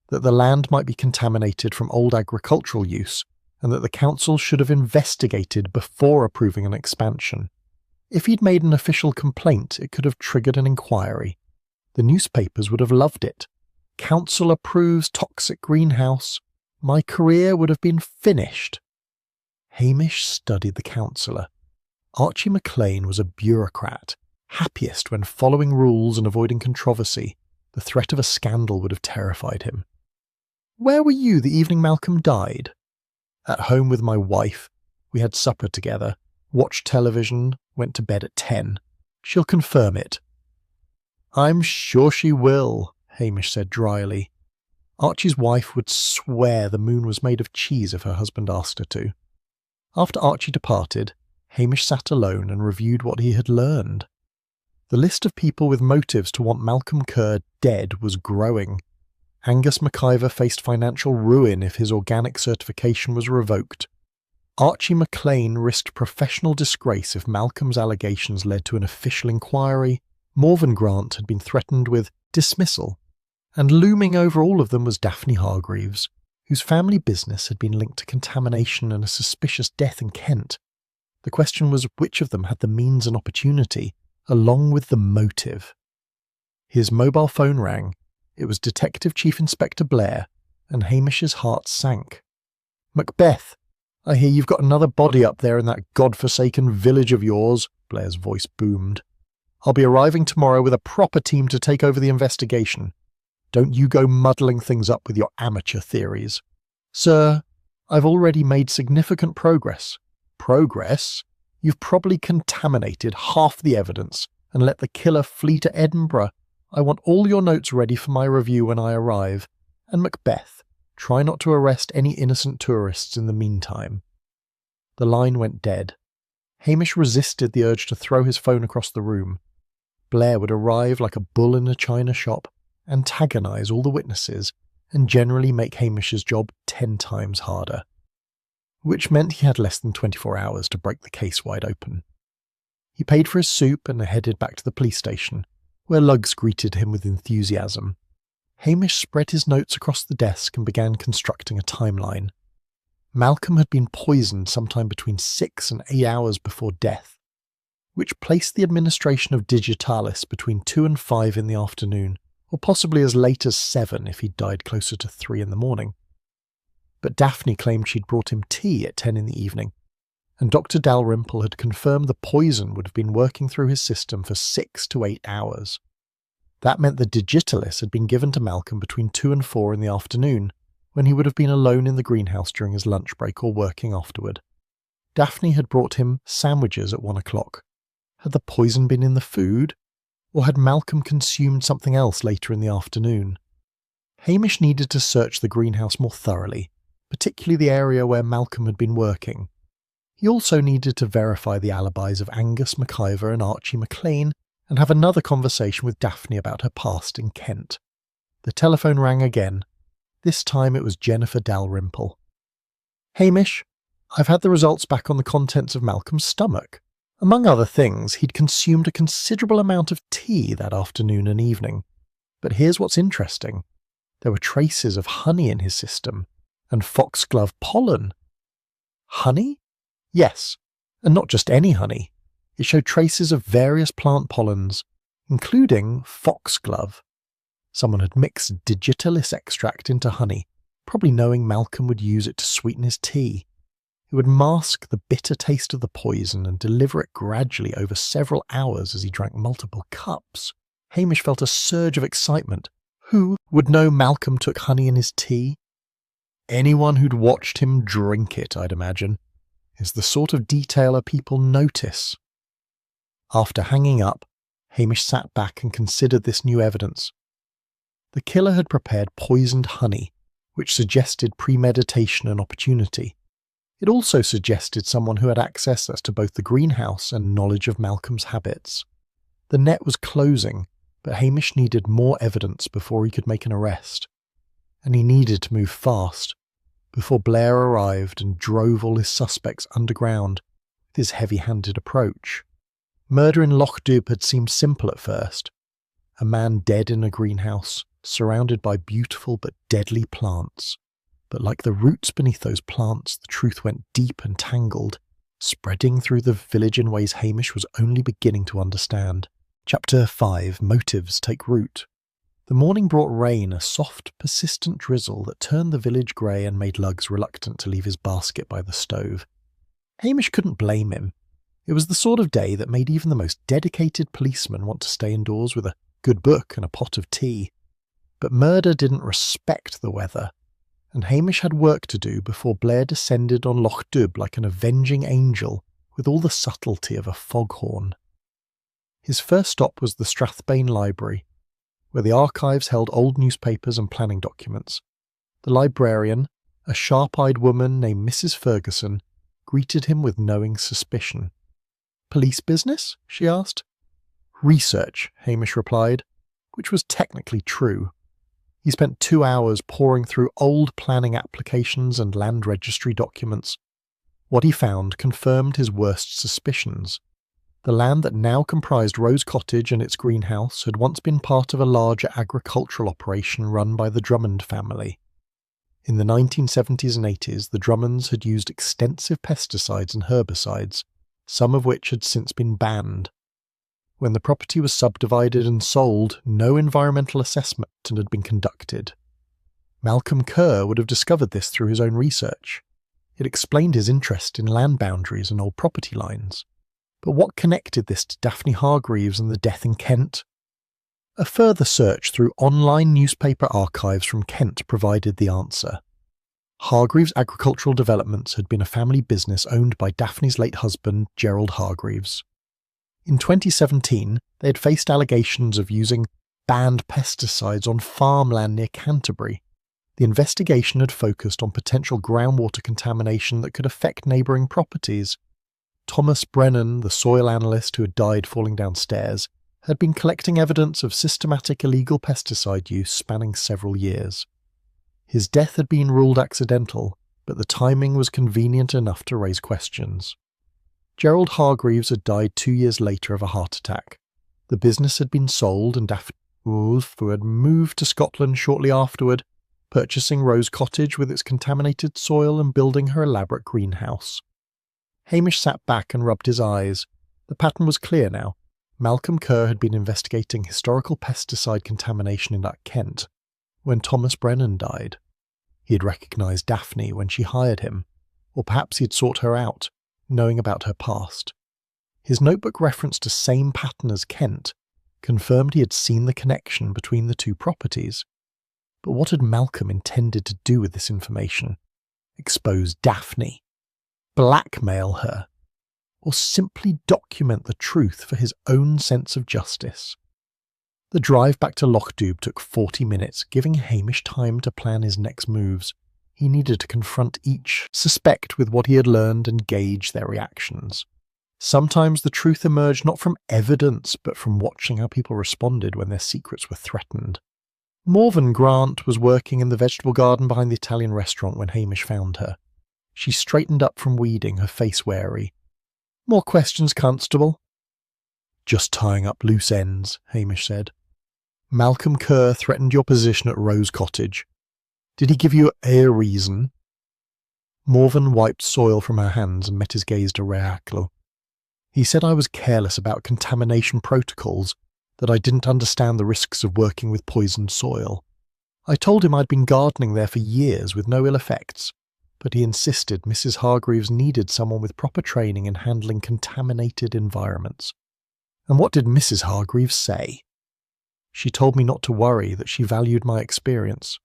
That the land might be contaminated from old agricultural use, and that the council should have investigated before approving an expansion. If he'd made an official complaint, it could have triggered an inquiry. The newspapers would have loved it. Council approves toxic greenhouse. My career would have been finished. Hamish studied the councillor. Archie McLean was a bureaucrat, happiest when following rules and avoiding controversy. The threat of a scandal would have terrified him. Where were you the evening Malcolm died? At home with my wife. We had supper together, watched television, went to bed at 10. She'll confirm it. I'm sure she will, Hamish said dryly. Archie's wife would swear the moon was made of cheese if her husband asked her to. After Archie departed, Hamish sat alone and reviewed what he had learned. The list of people with motives to want Malcolm Kerr dead was growing. Angus McIver faced financial ruin if his organic certification was revoked. Archie McLean risked professional disgrace if Malcolm's allegations led to an official inquiry. Morven Grant had been threatened with dismissal. And looming over all of them was Daphne Hargreaves, whose family business had been linked to contamination and a suspicious death in Kent. The question was which of them had the means and opportunity, along with the motive. His mobile phone rang. It was Detective Chief Inspector Blair, and Hamish's heart sank. Macbeth, I hear you've got another body up there in that god-forsaken village of yours, Blair's voice boomed. I'll be arriving tomorrow with a proper team to take over the investigation. Don't you go muddling things up with your amateur theories. Sir, I've already made significant progress. Progress? You've probably contaminated half the evidence and let the killer flee to Edinburgh. I want all your notes ready for my review when I arrive. And Macbeth, try not to arrest any innocent tourists in the meantime. The line went dead. Hamish resisted the urge to throw his phone across the room. Blair would arrive like a bull in a china shop, antagonise all the witnesses, and generally make Hamish's job 10 times harder. Which meant he had less than 24 hours to break the case wide open. He paid for his soup and headed back to the police station, where Luggs greeted him with enthusiasm. Hamish spread his notes across the desk and began constructing a timeline. Malcolm had been poisoned sometime between 6 and 8 hours before death, which placed the administration of Digitalis between 2 and 5 in the afternoon, or possibly as late as 7 if he'd died closer to 3 in the morning. But Daphne claimed she'd brought him tea at 10 in the evening, and Dr. Dalrymple had confirmed the poison would have been working through his system for 6 to 8 hours. That meant the Digitalis had been given to Malcolm between 2 and 4 in the afternoon, when he would have been alone in the greenhouse during his lunch break or working afterward. Daphne had brought him sandwiches at 1 o'clock. Had the poison been in the food? Or had Malcolm consumed something else later in the afternoon? Hamish needed to search the greenhouse more thoroughly, particularly the area where Malcolm had been working. He also needed to verify the alibis of Angus McIver and Archie McLean, and have another conversation with Daphne about her past in Kent. The telephone rang again. This time it was Jennifer Dalrymple. Hamish, I've had the results back on the contents of Malcolm's stomach. Among other things, he'd consumed a considerable amount of tea that afternoon and evening. But here's what's interesting. There were traces of honey in his system, and foxglove pollen. Honey? Yes, and not just any honey. It showed traces of various plant pollens, including foxglove. Someone had mixed Digitalis extract into honey, probably knowing Malcolm would use it to sweeten his tea. It would mask the bitter taste of the poison and deliver it gradually over several hours as he drank multiple cups. Hamish felt a surge of excitement. Who would know Malcolm took honey in his tea? Anyone who'd watched him drink it, I'd imagine, is the sort of detailer people notice. After hanging up, Hamish sat back and considered this new evidence. The killer had prepared poisoned honey, which suggested premeditation and opportunity. It also suggested someone who had access to both the greenhouse and knowledge of Malcolm's habits. The net was closing, but Hamish needed more evidence before he could make an arrest. And he needed to move fast, before Blair arrived and drove all his suspects underground with his heavy-handed approach. Murder in Loch Dubh had seemed simple at first. A man dead in a greenhouse, surrounded by beautiful but deadly plants. But like the roots beneath those plants, the truth went deep and tangled, spreading through the village in ways Hamish was only beginning to understand. Chapter 5. Motives take root. The morning brought rain, a soft, persistent drizzle that turned the village grey and made Luggs reluctant to leave his basket by the stove. Hamish couldn't blame him. It was the sort of day that made even the most dedicated policeman want to stay indoors with a good book and a pot of tea. But murder didn't respect the weather, and Hamish had work to do before Blair descended on Loch Dubh like an avenging angel with all the subtlety of a foghorn. His first stop was the Strathbane Library, where the archives held old newspapers and planning documents. The librarian, a sharp-eyed woman named Mrs. Ferguson, greeted him with knowing suspicion. "Police business?" she asked. "Research," Hamish replied, which was technically true. He spent 2 hours poring through old planning applications and land registry documents. What he found confirmed his worst suspicions. The land that now comprised Rose Cottage and its greenhouse had once been part of a larger agricultural operation run by the Drummond family. In the 1970s and 80s, the Drummonds had used extensive pesticides and herbicides, some of which had since been banned. When the property was subdivided and sold, no environmental assessment had been conducted. Malcolm Kerr would have discovered this through his own research. It explained his interest in land boundaries and old property lines. But what connected this to Daphne Hargreaves and the death in Kent? A further search through online newspaper archives from Kent provided the answer. Hargreaves Agricultural Developments had been a family business owned by Daphne's late husband, Gerald Hargreaves. In 2017, they had faced allegations of using banned pesticides on farmland near Canterbury. The investigation had focused on potential groundwater contamination that could affect neighbouring properties. Thomas Brennan, the soil analyst who had died falling downstairs, had been collecting evidence of systematic illegal pesticide use spanning several years. His death had been ruled accidental, but the timing was convenient enough to raise questions. Gerald Hargreaves had died 2 years later of a heart attack. The business had been sold, and Daphne Wolfe, who had moved to Scotland shortly afterward, purchasing Rose Cottage with its contaminated soil and building her elaborate greenhouse. Hamish sat back and rubbed his eyes. The pattern was clear now. Malcolm Kerr had been investigating historical pesticide contamination in Kent when Thomas Brennan died. He had recognised Daphne when she hired him, or perhaps he had sought her out, knowing about her past. His notebook reference to same pattern as Kent confirmed he had seen the connection between the two properties. But what had Malcolm intended to do with this information? Expose Daphne? Blackmail her? Or simply document the truth for his own sense of justice? The drive back to Loch Dubh took 40 minutes, giving Hamish time to plan his next moves. He needed to confront each suspect with what he had learned and gauge their reactions. Sometimes the truth emerged not from evidence, but from watching how people responded when their secrets were threatened. Morven Grant was working in the vegetable garden behind the Italian restaurant when Hamish found her. She straightened up from weeding, her face wary. "More questions, Constable?" "Just tying up loose ends," Hamish said. "Malcolm Kerr threatened your position at Rose Cottage. Did he give you a reason?" Morven wiped soil from her hands and met his gaze directly. "He said I was careless about contamination protocols, that I didn't understand the risks of working with poisoned soil. I told him I'd been gardening there for years with no ill effects, but he insisted Mrs. Hargreaves needed someone with proper training in handling contaminated environments. And what did Mrs. Hargreaves say? She told me not to worry, that she valued my experience.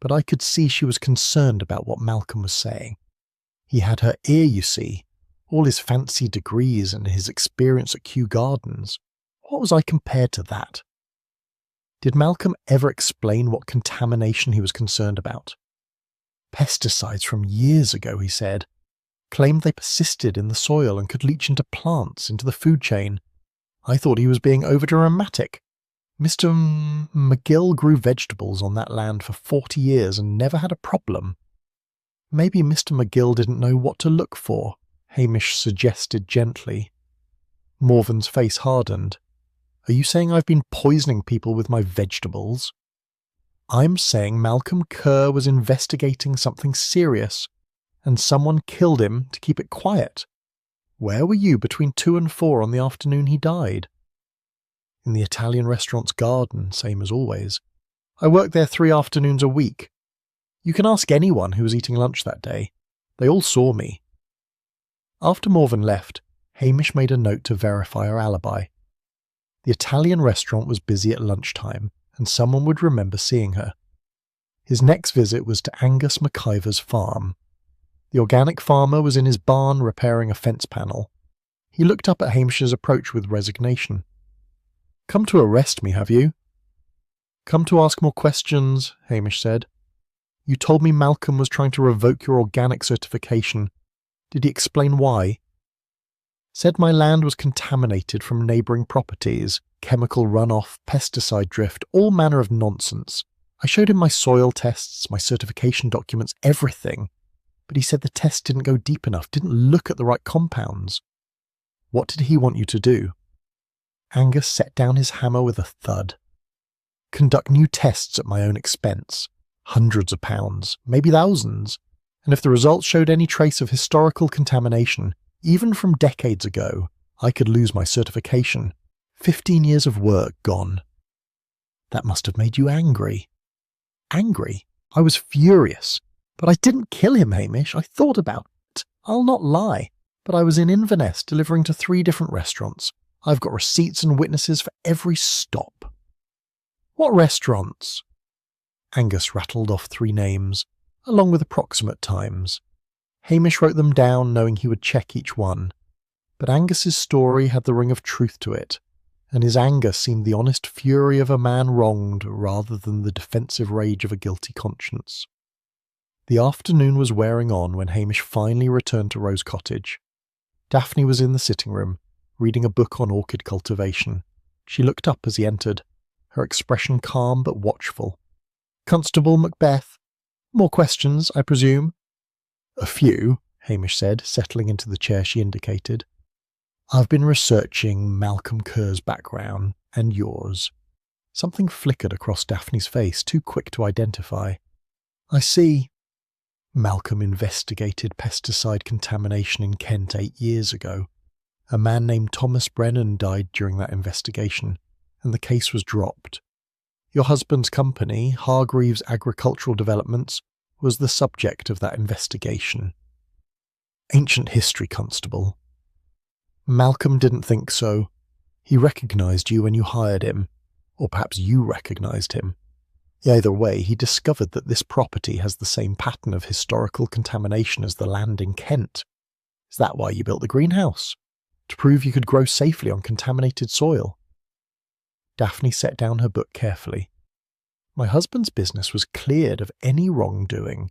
but I could see she was concerned about what Malcolm was saying. He had her ear, you see, all his fancy degrees and his experience at Kew Gardens. What was I compared to that? Did Malcolm ever explain what contamination he was concerned about? Pesticides from years ago, he said, claimed they persisted in the soil and could leach into plants, into the food chain. I thought he was being overdramatic. Mr. McGill grew vegetables on that land for 40 years and never had a problem. Maybe Mr. McGill didn't know what to look for, Hamish suggested gently. Morven's face hardened. Are you saying I've been poisoning people with my vegetables? I'm saying Malcolm Kerr was investigating something serious, and someone killed him to keep it quiet. Where were you between 2 and 4 on the afternoon he died? In the Italian restaurant's garden, same as always. I worked there 3 afternoons a week. You can ask anyone who was eating lunch that day. They all saw me. After Morven left, Hamish made a note to verify her alibi. The Italian restaurant was busy at lunchtime, and someone would remember seeing her. His next visit was to Angus McIver's farm. The organic farmer was in his barn repairing a fence panel. He looked up at Hamish's approach with resignation. Come to arrest me, have you? Come to ask more questions, Hamish said. You told me Malcolm was trying to revoke your organic certification. Did he explain why? Said my land was contaminated from neighbouring properties, chemical runoff, pesticide drift, all manner of nonsense. I showed him my soil tests, my certification documents, everything. But he said the test didn't go deep enough, didn't look at the right compounds. What did he want you to do? Angus set down his hammer with a thud. Conduct new tests at my own expense. Hundreds of pounds, maybe thousands. And if the results showed any trace of historical contamination, even from decades ago, I could lose my certification. 15 years of work gone. That must have made you angry. Angry? I was furious. But I didn't kill him, Hamish. I thought about it. I'll not lie. But I was in Inverness delivering to 3 different restaurants. I've got receipts and witnesses for every stop. What restaurants? Angus rattled off 3 names, along with approximate times. Hamish wrote them down, knowing he would check each one. But Angus's story had the ring of truth to it, and his anger seemed the honest fury of a man wronged rather than the defensive rage of a guilty conscience. The afternoon was wearing on when Hamish finally returned to Rose Cottage. Daphne was in the sitting room, reading a book on orchid cultivation. She looked up as he entered, her expression calm but watchful. Constable Macbeth. More questions, I presume? A few, Hamish said, settling into the chair she indicated. I've been researching Malcolm Kerr's background, and yours. Something flickered across Daphne's face, too quick to identify. I see. Malcolm investigated pesticide contamination in Kent 8 years ago. A man named Thomas Brennan died during that investigation, and the case was dropped. Your husband's company, Hargreaves Agricultural Developments, was the subject of that investigation. Ancient history, Constable. Malcolm didn't think so. He recognised you when you hired him, or perhaps you recognised him. Either way, he discovered that this property has the same pattern of historical contamination as the land in Kent. Is that why you built the greenhouse? To prove you could grow safely on contaminated soil? Daphne set down her book carefully. My husband's business was cleared of any wrongdoing.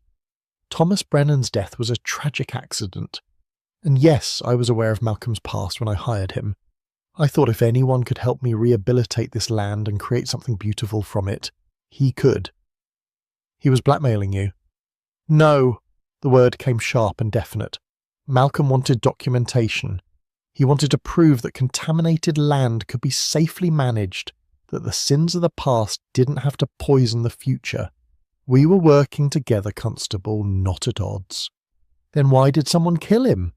Thomas Brennan's death was a tragic accident. And yes, I was aware of Malcolm's past when I hired him. I thought if anyone could help me rehabilitate this land and create something beautiful from it, he could. He was blackmailing you. No, the word came sharp and definite. Malcolm wanted documentation. He wanted to prove that contaminated land could be safely managed, that the sins of the past didn't have to poison the future. We were working together, Constable, not at odds. Then why did someone kill him?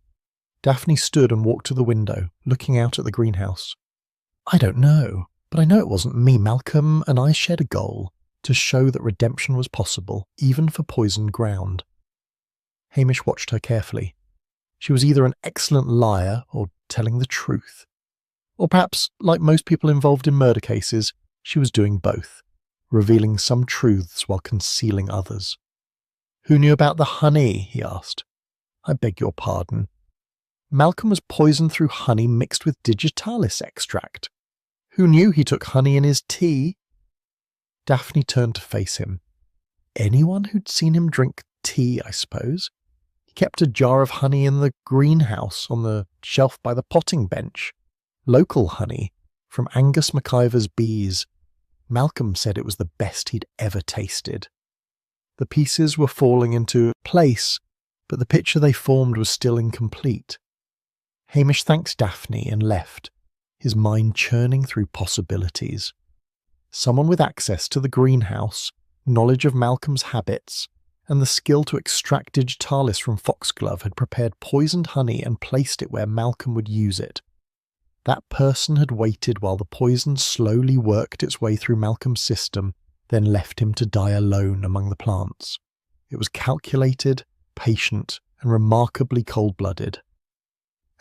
Daphne stood and walked to the window, looking out at the greenhouse. I don't know, but I know it wasn't me. Malcolm and I shared a goal, to show that redemption was possible, even for poisoned ground. Hamish watched her carefully. She was either an excellent liar or telling the truth. Or perhaps, like most people involved in murder cases, she was doing both. revealing some truths while concealing others. "Who knew about the honey?" he asked. "I beg your pardon." "Malcolm was poisoned through honey mixed with digitalis extract." "Who knew he took honey in his tea?" Daphne turned to face him. Anyone who'd seen him drink tea, I suppose. He kept a jar of honey in the greenhouse on the shelf by the potting bench. Local honey, from Angus MacIver's bees. Malcolm said it was the best he'd ever tasted. The pieces were falling into place, but the picture they formed was still incomplete. Hamish thanked Daphne and left, his mind churning through possibilities. Someone with access to the greenhouse, knowledge of Malcolm's habits, and the skill to extract digitalis from foxglove had prepared poisoned honey and placed it where Malcolm would use it. That person had waited while the poison slowly worked its way through Malcolm's system, then left him to die alone among the plants. It was calculated, patient, and remarkably cold-blooded.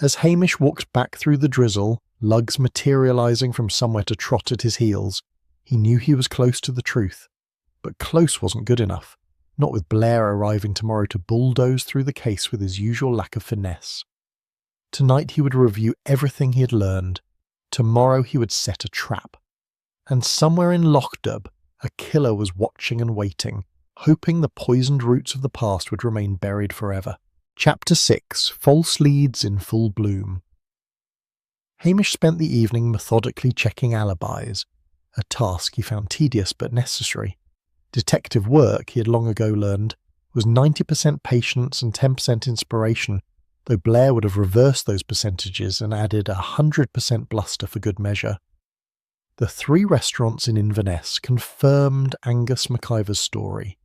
As Hamish walked back through the drizzle, lugs materialising from somewhere to trot at his heels, he knew he was close to the truth. But close wasn't good enough, not with Blair arriving tomorrow to bulldoze through the case with his usual lack of finesse. Tonight he would review everything he had learned. Tomorrow he would set a trap. And somewhere in Lockdub, a killer was watching and waiting, hoping the poisoned roots of the past would remain buried forever. Chapter 6: False Leads in Full Bloom. Hamish spent the evening methodically checking alibis, a task he found tedious but necessary. Detective work, he had long ago learned, was 90% patience and 10% inspiration, though Blair would have reversed those percentages and added 100% bluster for good measure. The 3 restaurants in Inverness confirmed Angus MacIver's story.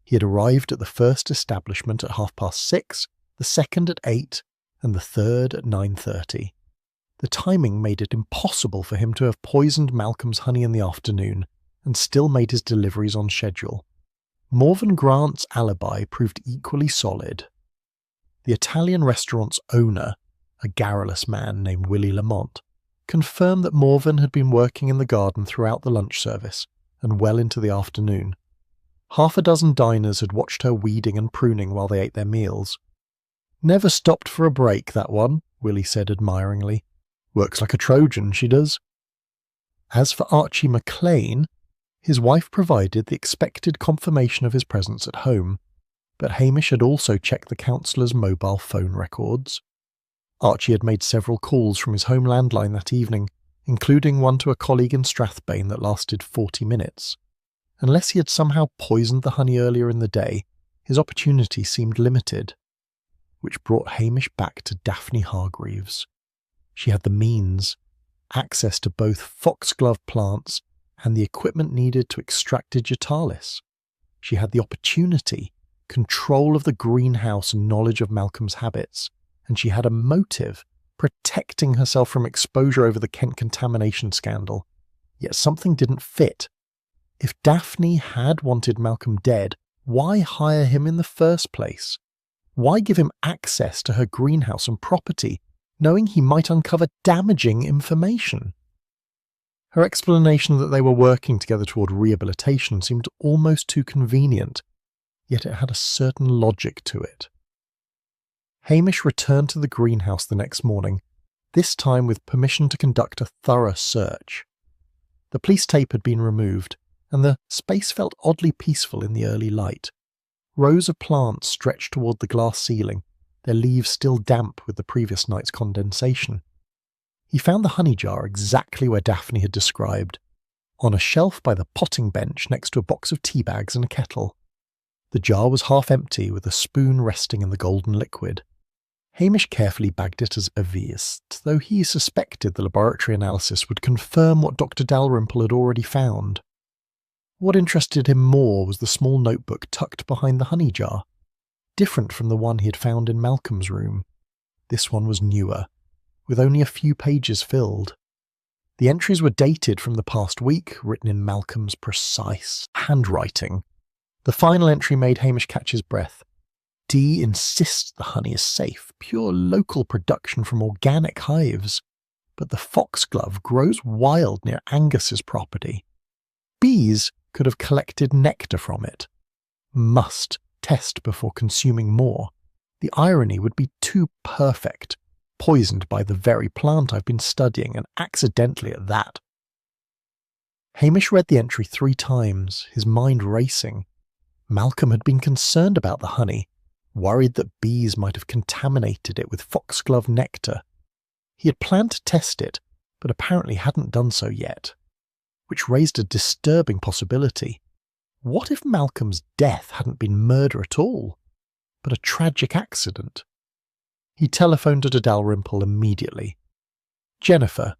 He had arrived at the first establishment at 6:30, the second at 8, and the third at 9:30. The timing made it impossible for him to have poisoned Malcolm's honey in the afternoon and still made his deliveries on schedule. Morven Grant's alibi proved equally solid. The Italian restaurant's owner, a garrulous man named Willie Lamont, confirmed that Morven had been working in the garden throughout the lunch service and well into the afternoon. 6 diners had watched her weeding and pruning while they ate their meals. "Never stopped for a break, that one," Willie said admiringly. "Works like a Trojan, she does." As for Archie McLean, his wife provided the expected confirmation of his presence at home, but Hamish had also checked the counsellor's mobile phone records. Archie had made several calls from his home landline that evening, including one to a colleague in Strathbane that lasted 40 minutes. Unless he had somehow poisoned the honey earlier in the day, his opportunity seemed limited. Which brought Hamish back to Daphne Hargreaves. She had the means, access to both foxglove plants and the equipment needed to extract digitalis. She had the opportunity, control of the greenhouse and knowledge of Malcolm's habits, and she had a motive, protecting herself from exposure over the Kent contamination scandal. Yet something didn't fit. If Daphne had wanted Malcolm dead, why hire him in the first place? Why give him access to her greenhouse and property, knowing he might uncover damaging information? Her explanation that they were working together toward rehabilitation seemed almost too convenient, yet it had a certain logic to it. Hamish returned to the greenhouse the next morning, this time with permission to conduct a thorough search. The police tape had been removed, and the space felt oddly peaceful in the early light. Rows of plants stretched toward the glass ceiling, their leaves still damp with the previous night's condensation. He found the honey jar exactly where Daphne had described, on a shelf by the potting bench next to a box of tea bags and a kettle. The jar was half empty, with a spoon resting in the golden liquid. Hamish carefully bagged it as a veist, though he suspected the laboratory analysis would confirm what Dr. Dalrymple had already found. What interested him more was the small notebook tucked behind the honey jar, different from the one he had found in Malcolm's room. This one was newer, with only a few pages filled. The entries were dated from the past week, written in Malcolm's precise handwriting. The final entry made Hamish catch his breath. D insists the honey is safe, pure local production from organic hives, but the foxglove grows wild near Angus's property. Bees could have collected nectar from it. Must test before consuming more. The irony would be too perfect. Poisoned by the very plant I've been studying, and accidentally at that. Hamish read the entry 3 times, his mind racing. Malcolm had been concerned about the honey, worried that bees might have contaminated it with foxglove nectar. He had planned to test it, but apparently hadn't done so yet, which raised a disturbing possibility. What if Malcolm's death hadn't been murder at all, but a tragic accident? He telephoned to Dalrymple immediately. "Jennifer,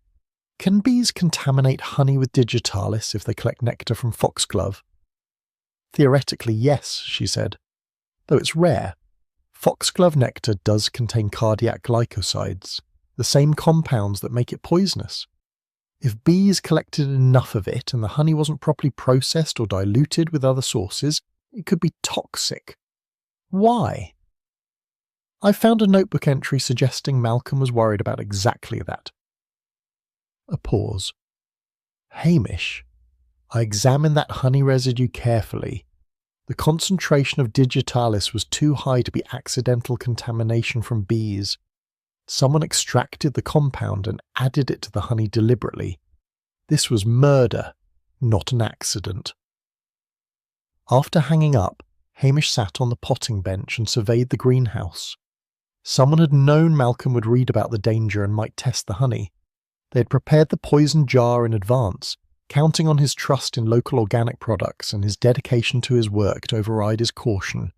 can bees contaminate honey with digitalis if they collect nectar from foxglove?" "Theoretically, yes," she said, "though it's rare. Foxglove nectar does contain cardiac glycosides, the same compounds that make it poisonous. If bees collected enough of it and the honey wasn't properly processed or diluted with other sources, it could be toxic. Why?" I found a notebook entry suggesting Malcolm was worried about exactly that. A pause. "Hamish, I examined that honey residue carefully. The concentration of digitalis was too high to be accidental contamination from bees. Someone extracted the compound and added it to the honey deliberately. This was murder, not an accident." After hanging up, Hamish sat on the potting bench and surveyed the greenhouse. Someone had known Malcolm would read about the danger and might test the honey. They had prepared the poison jar in advance, counting on his trust in local organic products and his dedication to his work to override his caution.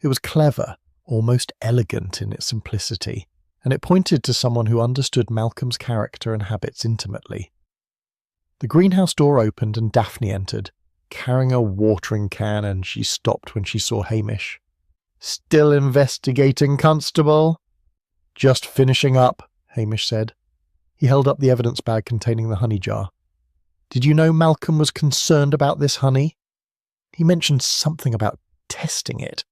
It was clever, almost elegant in its simplicity, and it pointed to someone who understood Malcolm's character and habits intimately. The greenhouse door opened and Daphne entered, carrying a watering can, and she stopped when she saw Hamish. "Still investigating, Constable?" "Just finishing up," Hamish said. He held up the evidence bag containing the honey jar. "Did you know Malcolm was concerned about this honey? He mentioned something about testing it.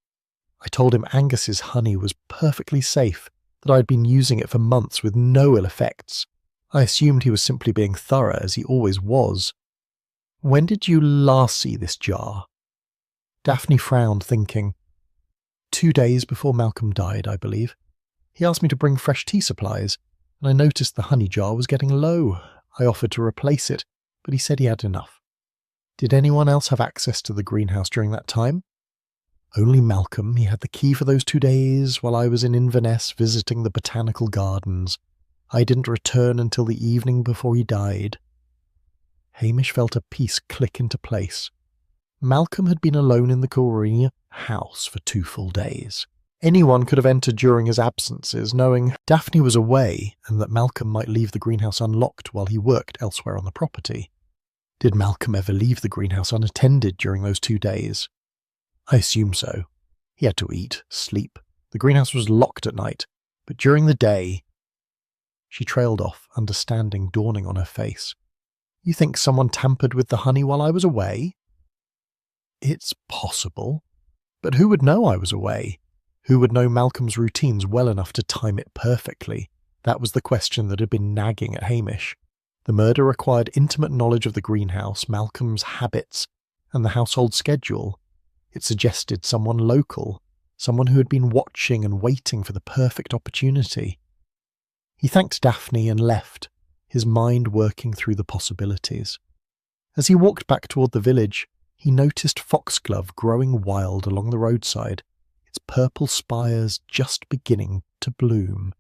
I told him Angus's honey was perfectly safe, that I had been using it for months with no ill effects. I assumed he was simply being thorough, as he always was." "When did you last see this jar?" Daphne frowned, thinking. 2 days before Malcolm died, I believe. He asked me to bring fresh tea supplies, and I noticed the honey jar was getting low. I offered to replace it, but he said he had enough." "Did anyone else have access to the greenhouse during that time?" "Only Malcolm. He had the key for those 2 days while I was in Inverness visiting the botanical gardens. I didn't return until the evening before he died." Hamish felt a piece click into place. Malcolm had been alone in the Corina house for 2 full days. Anyone could have entered during his absences, knowing Daphne was away and that Malcolm might leave the greenhouse unlocked while he worked elsewhere on the property. Did Malcolm ever leave the greenhouse unattended during those 2 days? I assume so. He had to eat, sleep. The greenhouse was locked at night, but during the day... She trailed off, understanding dawning on her face. "You think someone tampered with the honey while I was away?" "It's possible. But who would know I was away? Who would know Malcolm's routines well enough to time it perfectly? That was the question that had been nagging at Hamish. The murder required intimate knowledge of the greenhouse, Malcolm's habits, and the household schedule. It suggested someone local, someone who had been watching and waiting for the perfect opportunity. He thanked Daphne and left, his mind working through the possibilities. As he walked back toward the village, he noticed foxglove growing wild along the roadside, its purple spires just beginning to bloom.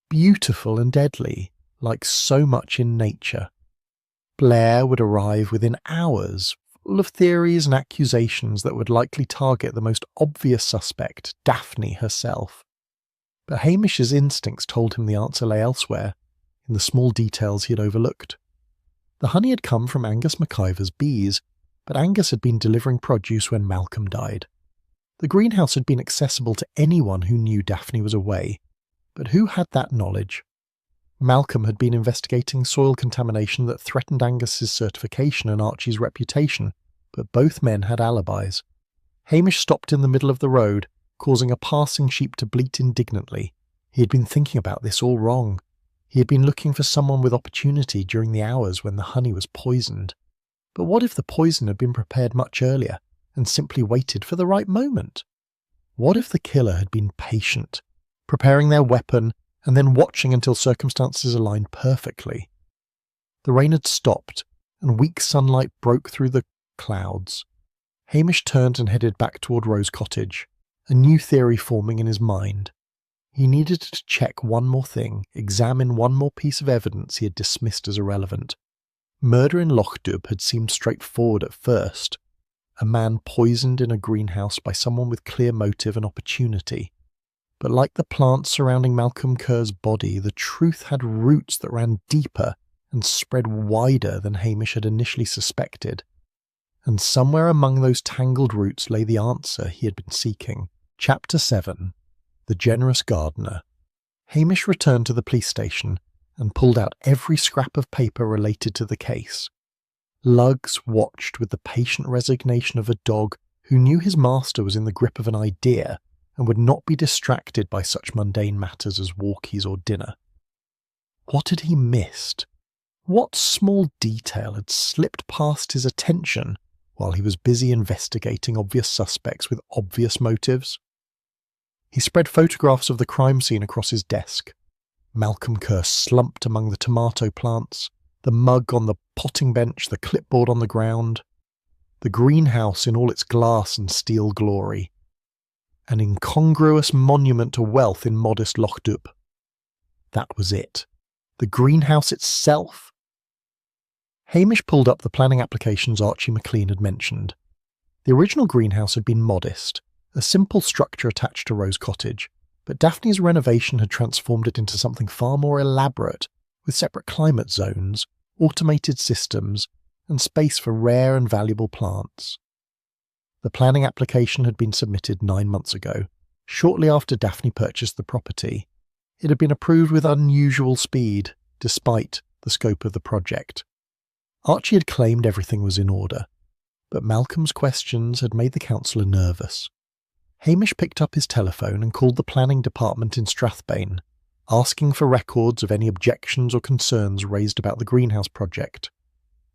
Beautiful and deadly, like so much in nature. Blair would arrive within hours, full of theories and accusations that would likely target the most obvious suspect, Daphne herself. But Hamish's instincts told him the answer lay elsewhere, in the small details he had overlooked. The honey had come from Angus McIver's bees, but Angus had been delivering produce when Malcolm died. The greenhouse had been accessible to anyone who knew Daphne was away, but who had that knowledge? Malcolm had been investigating soil contamination that threatened Angus's certification and Archie's reputation, but both men had alibis. Hamish stopped in the middle of the road, causing a passing sheep to bleat indignantly. He had been thinking about this all wrong. He had been looking for someone with opportunity during the hours when the honey was poisoned. But what if the poison had been prepared much earlier and simply waited for the right moment? What if the killer had been patient, preparing their weapon and then watching until circumstances aligned perfectly? The rain had stopped, and weak sunlight broke through the clouds. Hamish turned and headed back toward Rose Cottage, a new theory forming in his mind. He needed to check one more thing, examine one more piece of evidence he had dismissed as irrelevant. Murder in Lochdub had seemed straightforward at first. A man poisoned in a greenhouse by someone with clear motive and opportunity. But like the plants surrounding Malcolm Kerr's body, the truth had roots that ran deeper and spread wider than Hamish had initially suspected. And somewhere among those tangled roots lay the answer he had been seeking. Chapter 7. The Generous Gardener. Hamish returned to the police station and pulled out every scrap of paper related to the case. Lugs watched with the patient resignation of a dog who knew his master was in the grip of an idea and would not be distracted by such mundane matters as walkies or dinner. What had he missed? What small detail had slipped past his attention while he was busy investigating obvious suspects with obvious motives? He spread photographs of the crime scene across his desk. Malcolm Kerr slumped among the tomato plants, the mug on the potting bench, the clipboard on the ground, the greenhouse in all its glass and steel glory, an incongruous monument to wealth in modest Lochdub. That was it. The greenhouse itself. Hamish pulled up the planning applications Archie McLean had mentioned. The original greenhouse had been modest, a simple structure attached to Rose Cottage, but Daphne's renovation had transformed it into something far more elaborate, with separate climate zones, automated systems, and space for rare and valuable plants. The planning application had been submitted 9 months ago, shortly after Daphne purchased the property. It had been approved with unusual speed, despite the scope of the project. Archie had claimed everything was in order, but Malcolm's questions had made the councillor nervous. Hamish picked up his telephone and called the planning department in Strathbane, asking for records of any objections or concerns raised about the greenhouse project.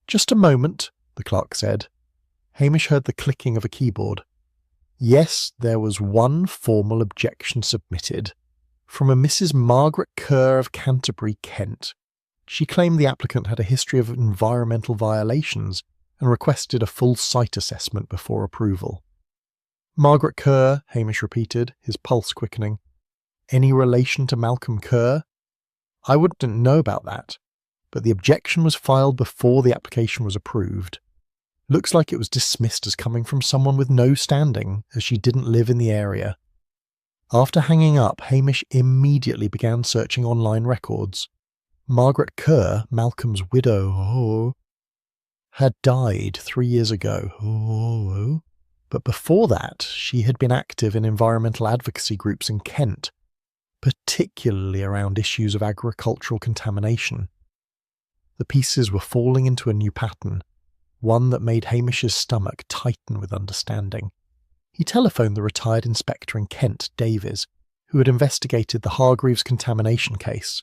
"Just a moment," the clerk said. Hamish heard the clicking of a keyboard. Yes, there was one formal objection submitted, from a Mrs. Margaret Kerr of Canterbury, Kent. She claimed the applicant had a history of environmental violations and requested a full site assessment before approval. "Margaret Kerr," Hamish repeated, his pulse quickening. "Any relation to Malcolm Kerr?" "I wouldn't know about that, but the objection was filed before the application was approved. Looks like it was dismissed as coming from someone with no standing, as she didn't live in the area." After hanging up, Hamish immediately began searching online records. Margaret Kerr, Malcolm's widow, had died 3 years ago. But before that, she had been active in environmental advocacy groups in Kent, particularly around issues of agricultural contamination. The pieces were falling into a new pattern, one that made Hamish's stomach tighten with understanding. He telephoned the retired inspector in Kent, Davies, who had investigated the Hargreaves contamination case.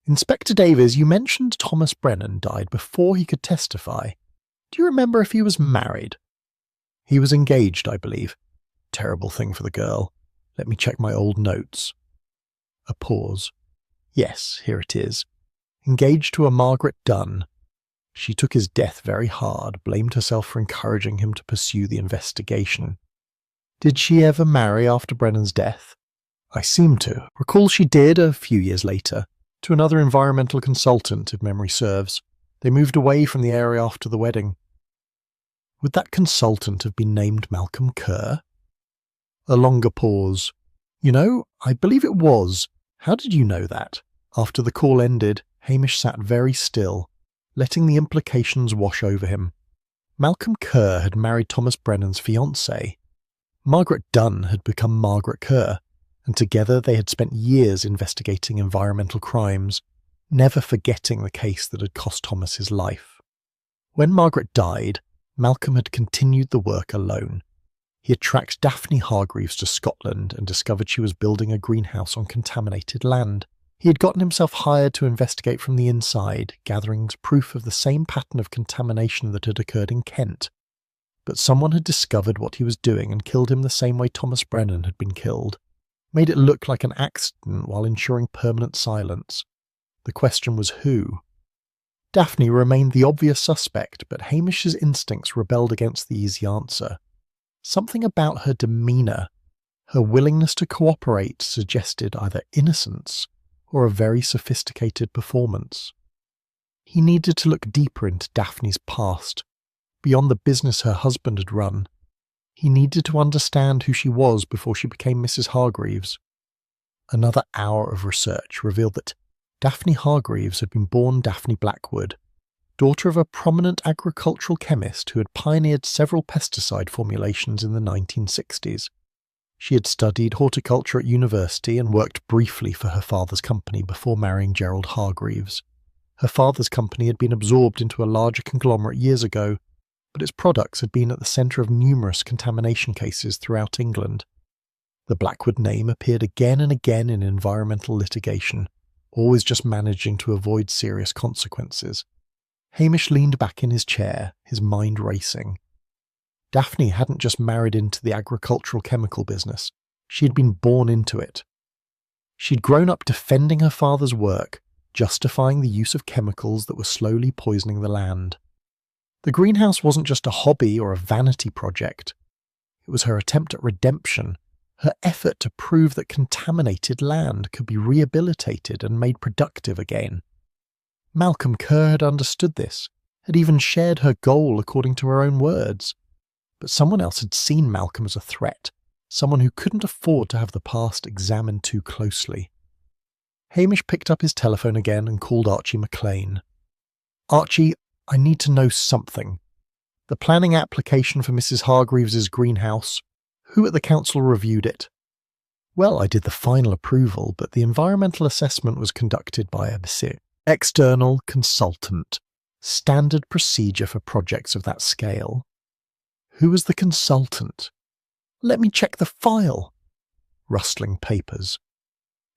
"Inspector Davies, you mentioned Thomas Brennan died before he could testify. Do you remember if he was married?" "He was engaged, I believe." "Terrible thing for the girl. Let me check my old notes." A pause. "Yes, here it is. Engaged to a Margaret Dunn. She took his death very hard, blamed herself for encouraging him to pursue the investigation." "Did she ever marry after Brennan's death?" "I seem to recall she did a few years later, to another environmental consultant, if memory serves. They moved away from the area after the wedding." "Would that consultant have been named Malcolm Kerr?" A longer pause. "You know, I believe it was. How did you know that?" After the call ended, Hamish sat very still, letting the implications wash over him. Malcolm Kerr had married Thomas Brennan's fiancée. Margaret Dunn had become Margaret Kerr, and together they had spent years investigating environmental crimes, never forgetting the case that had cost Thomas his life. When Margaret died, Malcolm had continued the work alone. He had tracked Daphne Hargreaves to Scotland and discovered she was building a greenhouse on contaminated land. He had gotten himself hired to investigate from the inside, gathering proof of the same pattern of contamination that had occurred in Kent. But someone had discovered what he was doing and killed him the same way Thomas Brennan had been killed, made it look like an accident while ensuring permanent silence. The question was who? Daphne remained the obvious suspect, but Hamish's instincts rebelled against the easy answer. Something about her demeanour, her willingness to cooperate, suggested either innocence or a very sophisticated performance. He needed to look deeper into Daphne's past, beyond the business her husband had run. He needed to understand who she was before she became Mrs. Hargreaves. Another hour of research revealed that Daphne Hargreaves had been born Daphne Blackwood, daughter of a prominent agricultural chemist who had pioneered several pesticide formulations in the 1960s. She had studied horticulture at university and worked briefly for her father's company before marrying Gerald Hargreaves. Her father's company had been absorbed into a larger conglomerate years ago, but its products had been at the centre of numerous contamination cases throughout England. The Blackwood name appeared again and again in environmental litigation, always just managing to avoid serious consequences. Hamish leaned back in his chair, his mind racing. Daphne hadn't just married into the agricultural chemical business, she had been born into it. She'd grown up defending her father's work, justifying the use of chemicals that were slowly poisoning the land. The greenhouse wasn't just a hobby or a vanity project. It was her attempt at redemption, her effort to prove that contaminated land could be rehabilitated and made productive again. Malcolm Kerr had understood this, had even shared her goal according to her own words. But someone else had seen Malcolm as a threat, someone who couldn't afford to have the past examined too closely. Hamish picked up his telephone again and called Archie McLean. "Archie, I need to know something. The planning application for Mrs. Hargreaves's greenhouse, who at the council reviewed it?" "Well, I did the final approval, but the environmental assessment was conducted by a external consultant. Standard procedure for projects of that scale." "Who was the consultant?" "Let me check the file." Rustling papers.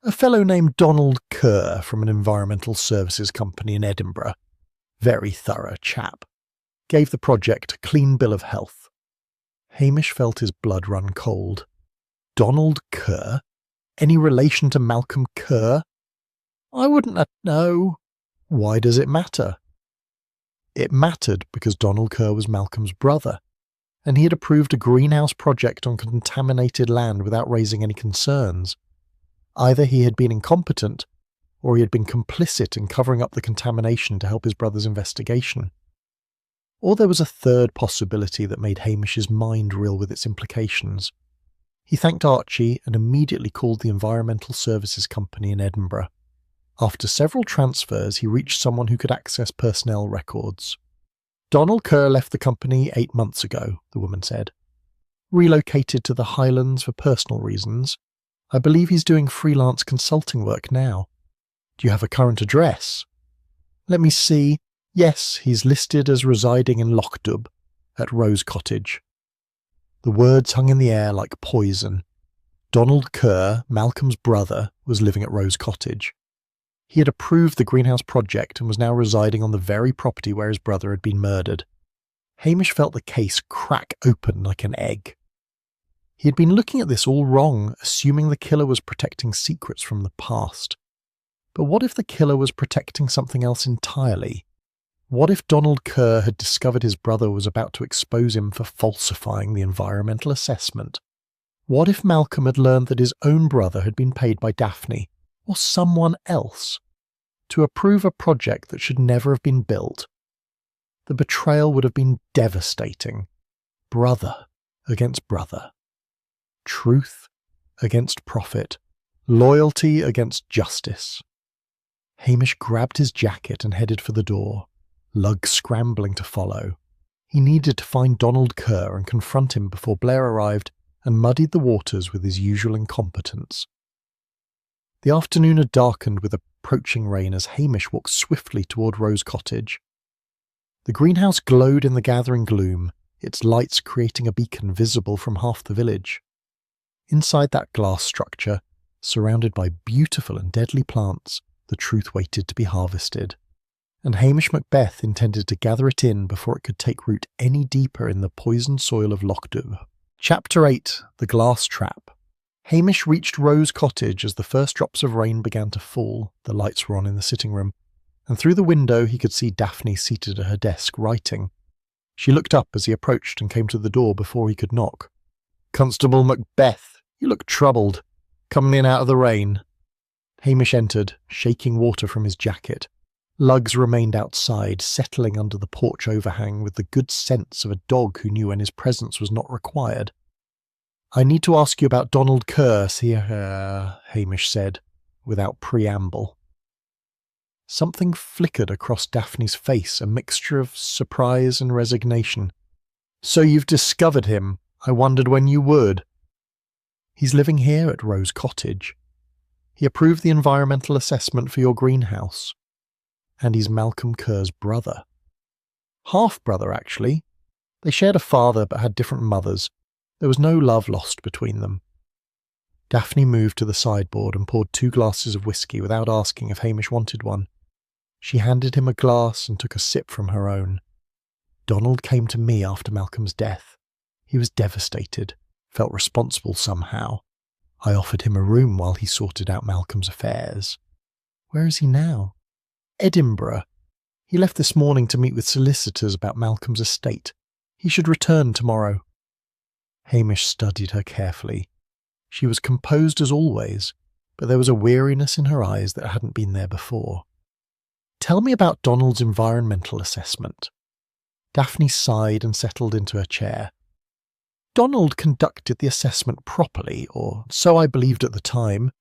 "A fellow named Donald Kerr from an environmental services company in Edinburgh. Very thorough chap. Gave the project a clean bill of health." Hamish felt his blood run cold. Donald Kerr? Any relation to Malcolm Kerr? "I wouldn't know." "Why does it matter?" It mattered because Donald Kerr was Malcolm's brother, and he had approved a greenhouse project on contaminated land without raising any concerns. Either he had been incompetent, or he had been complicit in covering up the contamination to help his brother's investigation. Or there was a third possibility that made Hamish's mind reel with its implications. He thanked Archie and immediately called the Environmental Services Company in Edinburgh. After several transfers, he reached someone who could access personnel records. "Donald Kerr left the company 8 months ago," the woman said. "Relocated to the Highlands for personal reasons. I believe he's doing freelance consulting work now. Do you have a current address?" "Let me see. Yes, he's listed as residing in Lockdub, at Rose Cottage." The words hung in the air like poison. Donald Kerr, Malcolm's brother, was living at Rose Cottage. He had approved the greenhouse project and was now residing on the very property where his brother had been murdered. Hamish felt the case crack open like an egg. He had been looking at this all wrong, assuming the killer was protecting secrets from the past. But what if the killer was protecting something else entirely? What if Donald Kerr had discovered his brother was about to expose him for falsifying the environmental assessment? What if Malcolm had learned that his own brother had been paid by Daphne, or someone else, to approve a project that should never have been built? The betrayal would have been devastating. Brother against brother. Truth against profit. Loyalty against justice. Hamish grabbed his jacket and headed for the door, Lug scrambling to follow. He needed to find Donald Kerr and confront him before Blair arrived and muddied the waters with his usual incompetence. The afternoon had darkened with approaching rain as Hamish walked swiftly toward Rose Cottage. The greenhouse glowed in the gathering gloom, its lights creating a beacon visible from half the village. Inside that glass structure, Surrounded by beautiful and deadly plants, the truth waited to be harvested. And Hamish Macbeth intended to gather it in before it could take root any deeper in the poisoned soil of Lochduv. Chapter 8. The Glass Trap. Hamish reached Rose Cottage as the first drops of rain began to fall. The lights were on in the sitting room, and through the window he could see Daphne seated at her desk, writing. She looked up as he approached and came to the door before he could knock. "Constable Macbeth, you look troubled. Coming in out of the rain." Hamish entered, shaking water from his jacket. Lugs remained outside, settling under the porch overhang with the good sense of a dog who knew when his presence was not required. "I need to ask you about Donald Kerr, Hamish said, without preamble. Something flickered across Daphne's face, a mixture of surprise and resignation. "So you've discovered him. I wondered when you would." "He's living here at Rose Cottage. He approved the environmental assessment for your greenhouse. And he's Malcolm Kerr's brother. Half-brother, actually. They shared a father but had different mothers. There was no love lost between them." Daphne moved to the sideboard and poured 2 glasses of whiskey without asking if Hamish wanted one. She handed him a glass and took a sip from her own. "Donald came to me after Malcolm's death. He was devastated, felt responsible somehow. I offered him a room while he sorted out Malcolm's affairs. Where is he now?" "Edinburgh. He left this morning to meet with solicitors about Malcolm's estate. He should return tomorrow." Hamish studied her carefully. She was composed as always, but there was a weariness in her eyes that hadn't been there before. "Tell me about Donald's environmental assessment." Daphne sighed and settled into her chair. "Donald conducted the assessment properly, or so I believed at the time.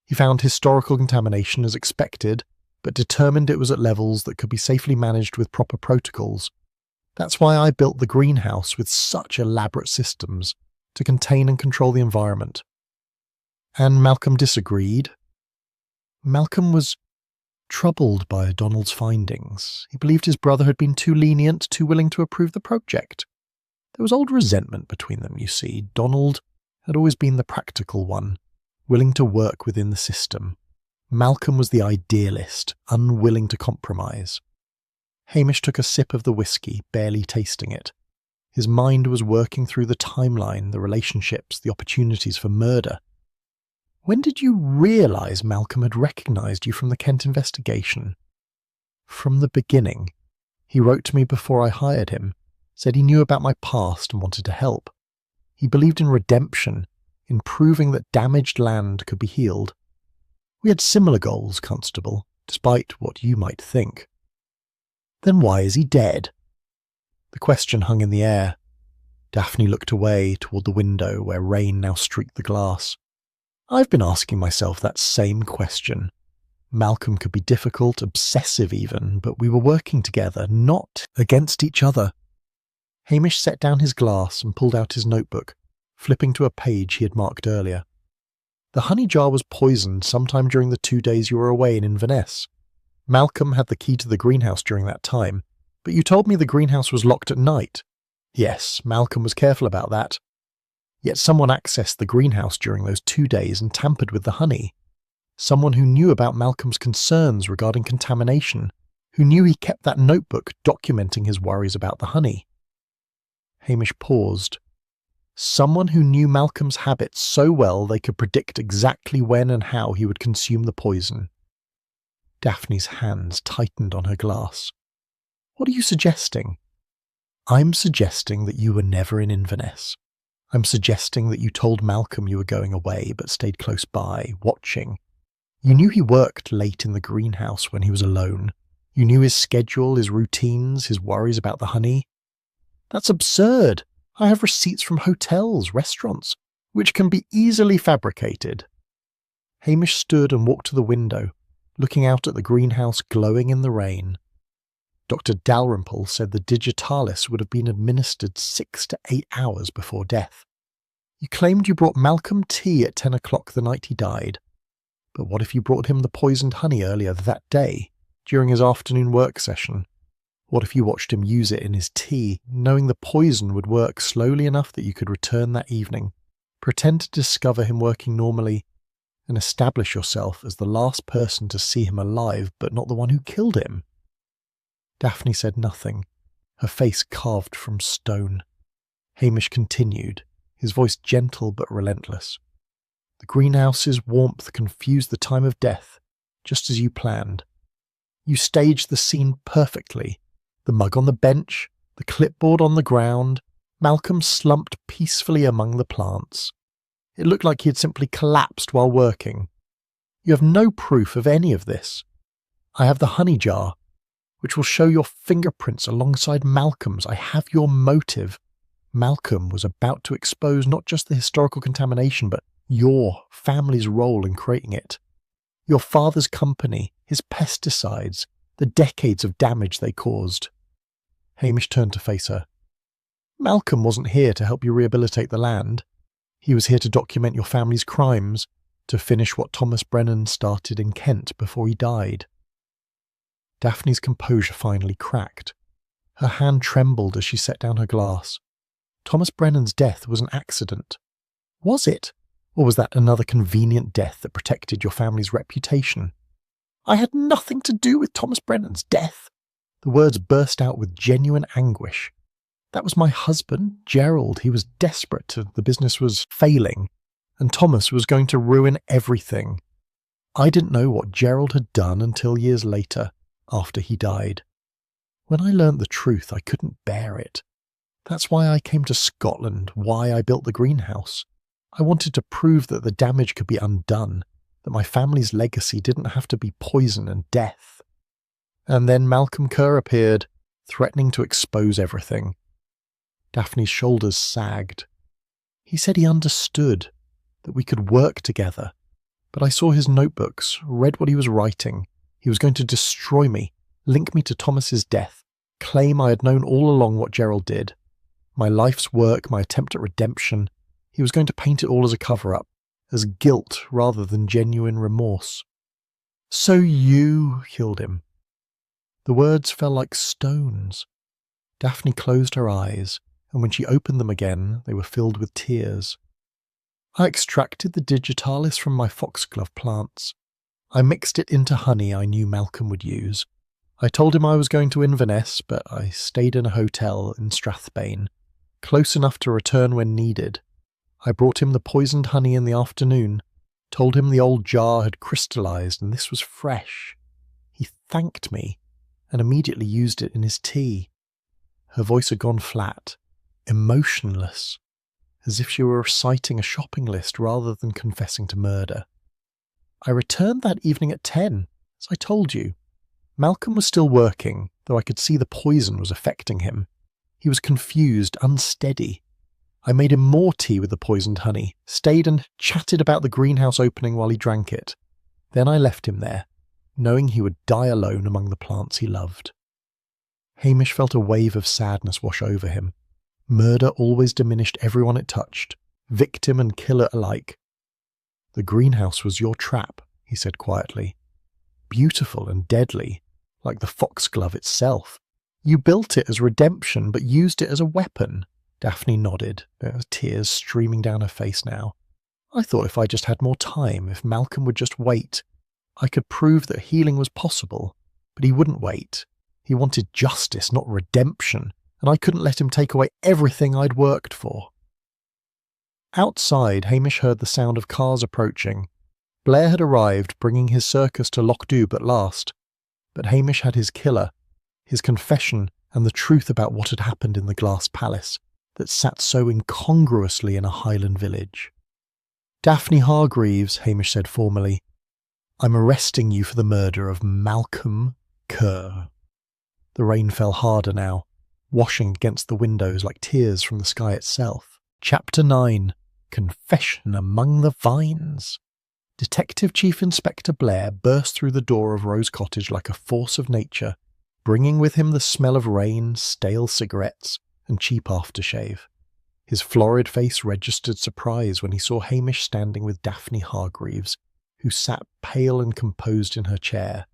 He found historical contamination as expected, but determined it was at levels that could be safely managed with proper protocols. That's why I built the greenhouse with such elaborate systems to contain and control the environment." "And Malcolm disagreed?" "Malcolm was troubled by Donald's findings. He believed his brother had been too lenient, too willing to approve the project. There was old resentment between them, you see. Donald had always been the practical one, willing to work within the system. Malcolm was the idealist, unwilling to compromise." Hamish took a sip of the whiskey, barely tasting it. His mind was working through the timeline, the relationships, the opportunities for murder. "When did you realise Malcolm had recognised you from the Kent investigation?" "From the beginning. He wrote to me before I hired him, said he knew about my past and wanted to help. He believed in redemption, in proving that damaged land could be healed. We had similar goals, Constable, despite what you might think." "Then why is he dead?" The question hung in the air. Daphne looked away toward the window where rain now streaked the glass. "I've been asking myself that same question. Malcolm could be difficult, obsessive even, but we were working together, not against each other." Hamish set down his glass and pulled out his notebook, flipping to a page he had marked earlier. "The honey jar was poisoned sometime during the 2 days you were away in Inverness. Malcolm had the key to the greenhouse during that time, but you told me the greenhouse was locked at night." "Yes, Malcolm was careful about that. Yet someone accessed the greenhouse during those 2 days and tampered with the honey. Someone who knew about Malcolm's concerns regarding contamination, who knew he kept that notebook documenting his worries about the honey." Hamish paused. "Someone who knew Malcolm's habits so well they could predict exactly when and how he would consume the poison." Daphne's hands tightened on her glass. "What are you suggesting?" "I'm suggesting that you were never in Inverness. I'm suggesting that you told Malcolm you were going away but stayed close by, watching. You knew he worked late in the greenhouse when he was alone. You knew his schedule, his routines, his worries about the honey. That's absurd. I have receipts from hotels, restaurants, which can be easily fabricated." Hamish stood and walked to the window, looking out at the greenhouse glowing in the rain. Dr. Dalrymple said the digitalis would have been administered 6 to 8 hours before death. You claimed you brought Malcolm tea at 10 o'clock the night he died. But what if you brought him the poisoned honey earlier that day, during his afternoon work session? What if you watched him use it in his tea, knowing the poison would work slowly enough that you could return that evening, pretend to discover him working normally, and establish yourself as the last person to see him alive, but not the one who killed him." Daphne said nothing, her face carved from stone. Hamish continued, his voice gentle but relentless. "The greenhouse's warmth confused the time of death, just as you planned. You staged the scene perfectly. The mug on the bench, the clipboard on the ground, Malcolm slumped peacefully among the plants. It looked like he had simply collapsed while working. You have no proof of any of this. I have the honey jar, which will show your fingerprints alongside Malcolm's. I have your motive. Malcolm was about to expose not just the historical contamination, but your family's role in creating it. Your father's company, his pesticides, the decades of damage they caused." Hamish turned to face her. "Malcolm wasn't here to help you rehabilitate the land. He was here to document your family's crimes, to finish what Thomas Brennan started in Kent before he died." Daphne's composure finally cracked. Her hand trembled as she set down her glass. Thomas Brennan's death was an accident. Was it? Or was that another convenient death that protected your family's reputation? "I had nothing to do with Thomas Brennan's death." The words burst out with genuine anguish. "That was my husband, Gerald. He was desperate. The business was failing, and Thomas was going to ruin everything. I didn't know what Gerald had done until years later, after he died. When I learnt the truth, I couldn't bear it. That's why I came to Scotland, why I built the greenhouse. I wanted to prove that the damage could be undone, that my family's legacy didn't have to be poison and death. And then Malcolm Kerr appeared, threatening to expose everything." Daphne's shoulders sagged. "He said he understood, that we could work together. But I saw his notebooks, read what he was writing. He was going to destroy me, link me to Thomas's death, claim I had known all along what Gerald did. My life's work, my attempt at redemption. He was going to paint it all as a cover-up, as guilt rather than genuine remorse. So you killed him." The words fell like stones. Daphne closed her eyes, and when she opened them again, they were filled with tears. "I extracted the digitalis from my foxglove plants. I mixed it into honey I knew Malcolm would use. I told him I was going to Inverness, but I stayed in a hotel in Strathbane, close enough to return when needed. I brought him the poisoned honey in the afternoon, told him the old jar had crystallized and this was fresh. He thanked me, and immediately used it in his tea." Her voice had gone flat, emotionless, as if she were reciting a shopping list rather than confessing to murder. "I returned that evening at 10, as I told you. Malcolm was still working, though I could see the poison was affecting him. He was confused, unsteady. I made him more tea with the poisoned honey, stayed and chatted about the greenhouse opening while he drank it. Then I left him there, knowing he would die alone among the plants he loved." Hamish felt a wave of sadness wash over him. Murder always diminished everyone it touched, victim and killer alike. "The greenhouse was your trap," he said quietly. "Beautiful and deadly, like the foxglove itself. You built it as redemption, but used it as a weapon." Daphne nodded, tears streaming down her face now. "I thought if I just had more time, if Malcolm would just wait, I could prove that healing was possible. But he wouldn't wait. He wanted justice, not redemption, and I couldn't let him take away everything I'd worked for." Outside, Hamish heard the sound of cars approaching. Blair had arrived, bringing his circus to Lochdoub at last. But Hamish had his killer, his confession, and the truth about what had happened in the glass palace that sat so incongruously in a Highland village. "Daphne Hargreaves," Hamish said formally, "I'm arresting you for the murder of Malcolm Kerr." The rain fell harder now, washing against the windows like tears from the sky itself. Chapter 9. Confession Among the Vines. Detective Chief Inspector Blair burst through the door of Rose Cottage like a force of nature, bringing with him the smell of rain, stale cigarettes, and cheap aftershave. His florid face registered surprise when he saw Hamish standing with Daphne Hargreaves, who sat pale and composed in her chair.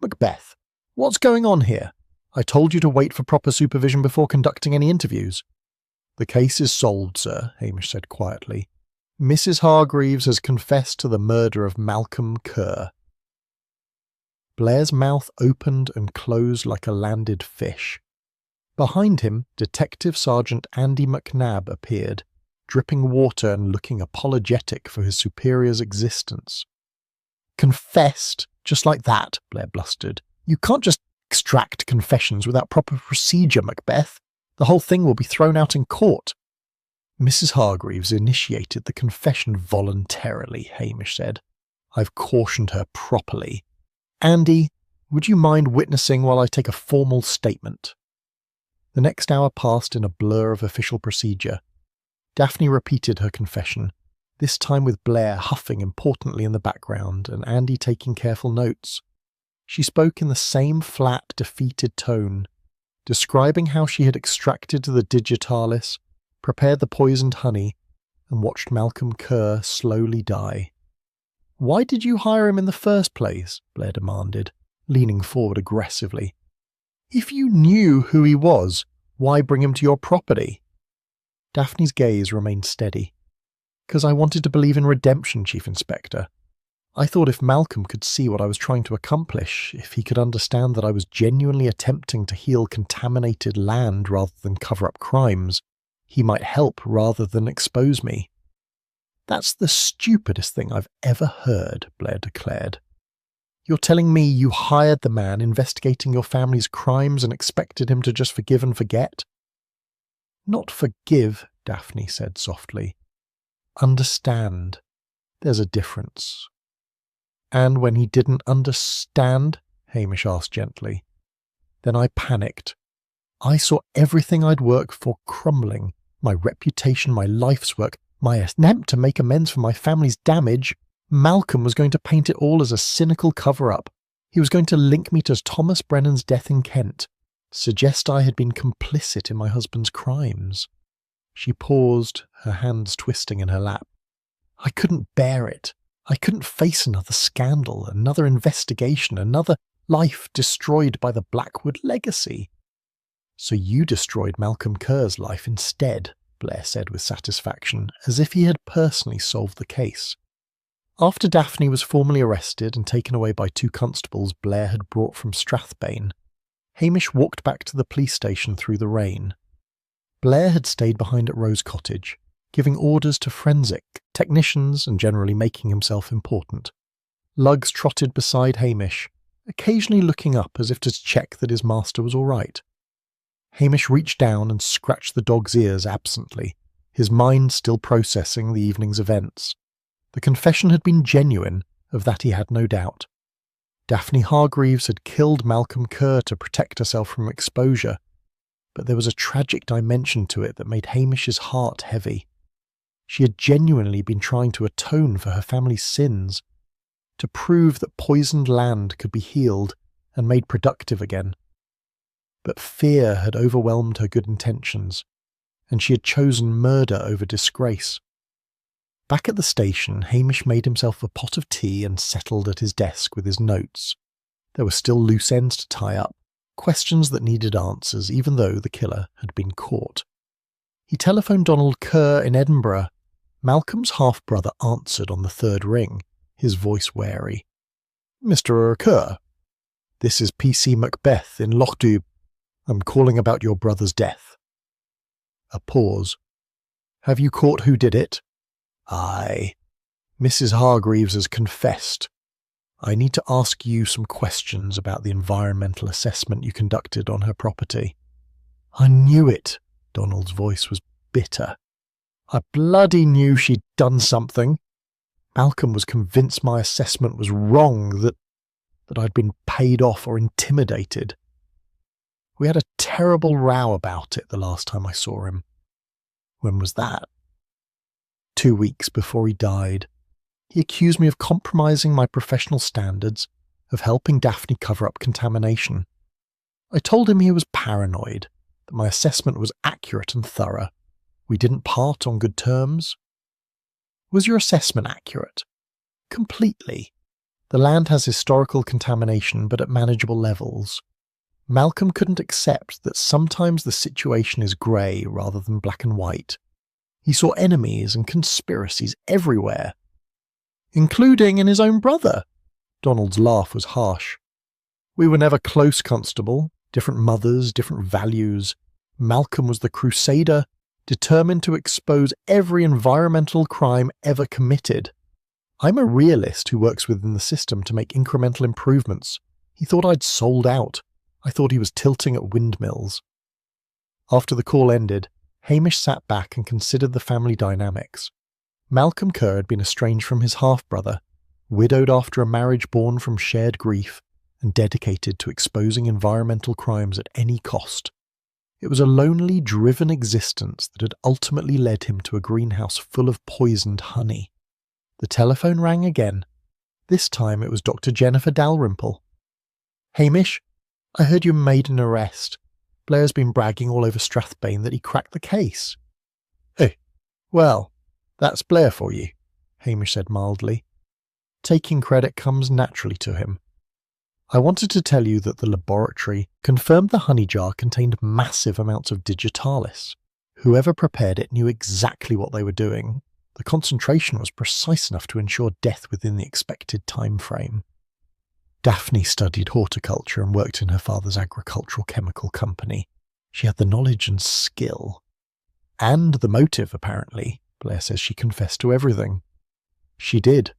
"Macbeth, what's going on here? I told you to wait for proper supervision before conducting any interviews." "The case is solved, sir," Hamish said quietly. Mrs. Hargreaves has confessed to the murder of Malcolm Kerr. Blair's mouth opened and closed like a landed fish. Behind him, Detective Sergeant Andy McNabb appeared, dripping water and looking apologetic for his superior's existence. Confessed? Just like that, Blair blustered. You can't just extract confessions without proper procedure, Macbeth. The whole thing will be thrown out in court. Mrs. Hargreaves initiated the confession voluntarily, Hamish said. I've cautioned her properly. Andy, would you mind witnessing while I take a formal statement? The next hour passed in a blur of official procedure. Daphne repeated her confession, this time with Blair huffing importantly in the background and Andy taking careful notes. She spoke in the same flat, defeated tone, describing how she had extracted the digitalis, prepared the poisoned honey, and watched Malcolm Kerr slowly die. Why did you hire him in the first place? Blair demanded, leaning forward aggressively. If you knew who he was, why bring him to your property? Daphne's gaze remained steady. Because I wanted to believe in redemption, Chief Inspector. I thought if Malcolm could see what I was trying to accomplish, if he could understand that I was genuinely attempting to heal contaminated land rather than cover up crimes, he might help rather than expose me. That's the stupidest thing I've ever heard, Blair declared. You're telling me you hired the man investigating your family's crimes and expected him to just forgive and forget? Not forgive, Daphne said softly. Understand. There's a difference. And when he didn't understand? Hamish asked gently. Then I panicked. I saw everything I'd worked for crumbling. My reputation, my life's work, my attempt to make amends for my family's damage. Malcolm was going to paint it all as a cynical cover-up. He was going to link me to Thomas Brennan's death in Kent, suggest I had been complicit in my husband's crimes. She paused, her hands twisting in her lap. I couldn't bear it. I couldn't face another scandal, another investigation, another life destroyed by the Blackwood legacy. So you destroyed Malcolm Kerr's life instead, Blair said with satisfaction, as if he had personally solved the case. After Daphne was formally arrested and taken away by 2 constables Blair had brought from Strathbane, Hamish walked back to the police station through the rain. Blair had stayed behind at Rose Cottage, giving orders to forensic technicians and generally making himself important. Lugs trotted beside Hamish, occasionally looking up as if to check that his master was all right. Hamish reached down and scratched the dog's ears absently, his mind still processing the evening's events. The confession had been genuine, of that he had no doubt. Daphne Hargreaves had killed Malcolm Kerr to protect herself from exposure, but there was a tragic dimension to it that made Hamish's heart heavy. She had genuinely been trying to atone for her family's sins, to prove that poisoned land could be healed and made productive again. But fear had overwhelmed her good intentions, and she had chosen murder over disgrace. Back at the station, Hamish made himself a pot of tea and settled at his desk with his notes. There were still loose ends to tie up, questions that needed answers even though the killer had been caught. He telephoned Donald Kerr in Edinburgh. Malcolm's half-brother answered on the 3rd ring, his voice wary. Mr. Kerr, this is PC Macbeth in Lochdu. I'm calling about your brother's death. A pause. Have you caught who did it? Aye. Mrs. Hargreaves has confessed. I need to ask you some questions about the environmental assessment you conducted on her property. I knew it. Donald's voice was bitter. I bloody knew she'd done something. Malcolm was convinced my assessment was wrong, that I'd been paid off or intimidated. We had a terrible row about it the last time I saw him. When was that? 2 weeks before he died. He accused me of compromising my professional standards, of helping Daphne cover up contamination. I told him he was paranoid, that my assessment was accurate and thorough. We didn't part on good terms. Was your assessment accurate? Completely. The land has historical contamination, but at manageable levels. Malcolm couldn't accept that sometimes the situation is grey rather than black and white. He saw enemies and conspiracies everywhere, including in his own brother. Donald's laugh was harsh. We were never close, Constable. Different mothers, different values. Malcolm was the crusader, determined to expose every environmental crime ever committed. I'm a realist who works within the system to make incremental improvements. He thought I'd sold out. I thought he was tilting at windmills. After the call ended, Hamish sat back and considered the family dynamics. Malcolm Kerr had been estranged from his half-brother, widowed after a marriage born from shared grief, and dedicated to exposing environmental crimes at any cost. It was a lonely, driven existence that had ultimately led him to a greenhouse full of poisoned honey. The telephone rang again. This time it was Dr. Jennifer Dalrymple. "Hamish, I heard you made an arrest. Blair's been bragging all over Strathbane that he cracked the case." "Oh, well, that's Blair for you," Hamish said mildly. Taking credit comes naturally to him. "I wanted to tell you that the laboratory confirmed the honey jar contained massive amounts of digitalis. Whoever prepared it knew exactly what they were doing. The concentration was precise enough to ensure death within the expected time frame." Daphne studied horticulture and worked in her father's agricultural chemical company. She had the knowledge and skill. And the motive, apparently. Blair says she confessed to everything. She did.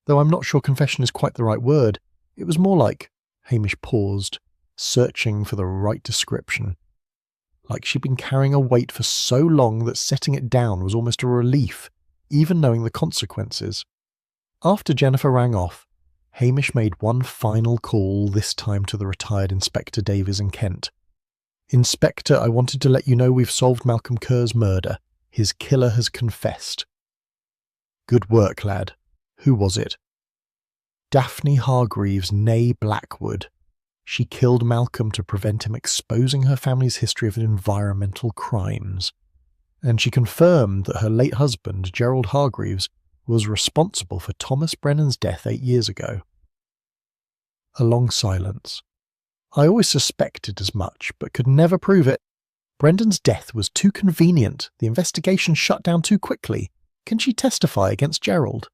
Though I'm not sure confession is quite the right word. It was more like, Hamish paused, searching for the right description. Like she'd been carrying a weight for so long that setting it down was almost a relief, even knowing the consequences. After Jennifer rang off, Hamish made one final call, this time to the retired Inspector Davies in Kent. "Inspector, I wanted to let you know we've solved Malcolm Kerr's murder. His killer has confessed." "Good work, lad. Who was it?" "Daphne Hargreaves, née Blackwood. She killed Malcolm to prevent him exposing her family's history of environmental crimes. And she confirmed that her late husband, Gerald Hargreaves, was responsible for Thomas Brennan's death 8 years ago." A long silence. "I always suspected as much, but could never prove it. Brendan's death was too convenient. The investigation shut down too quickly. Can she testify against Gerald?"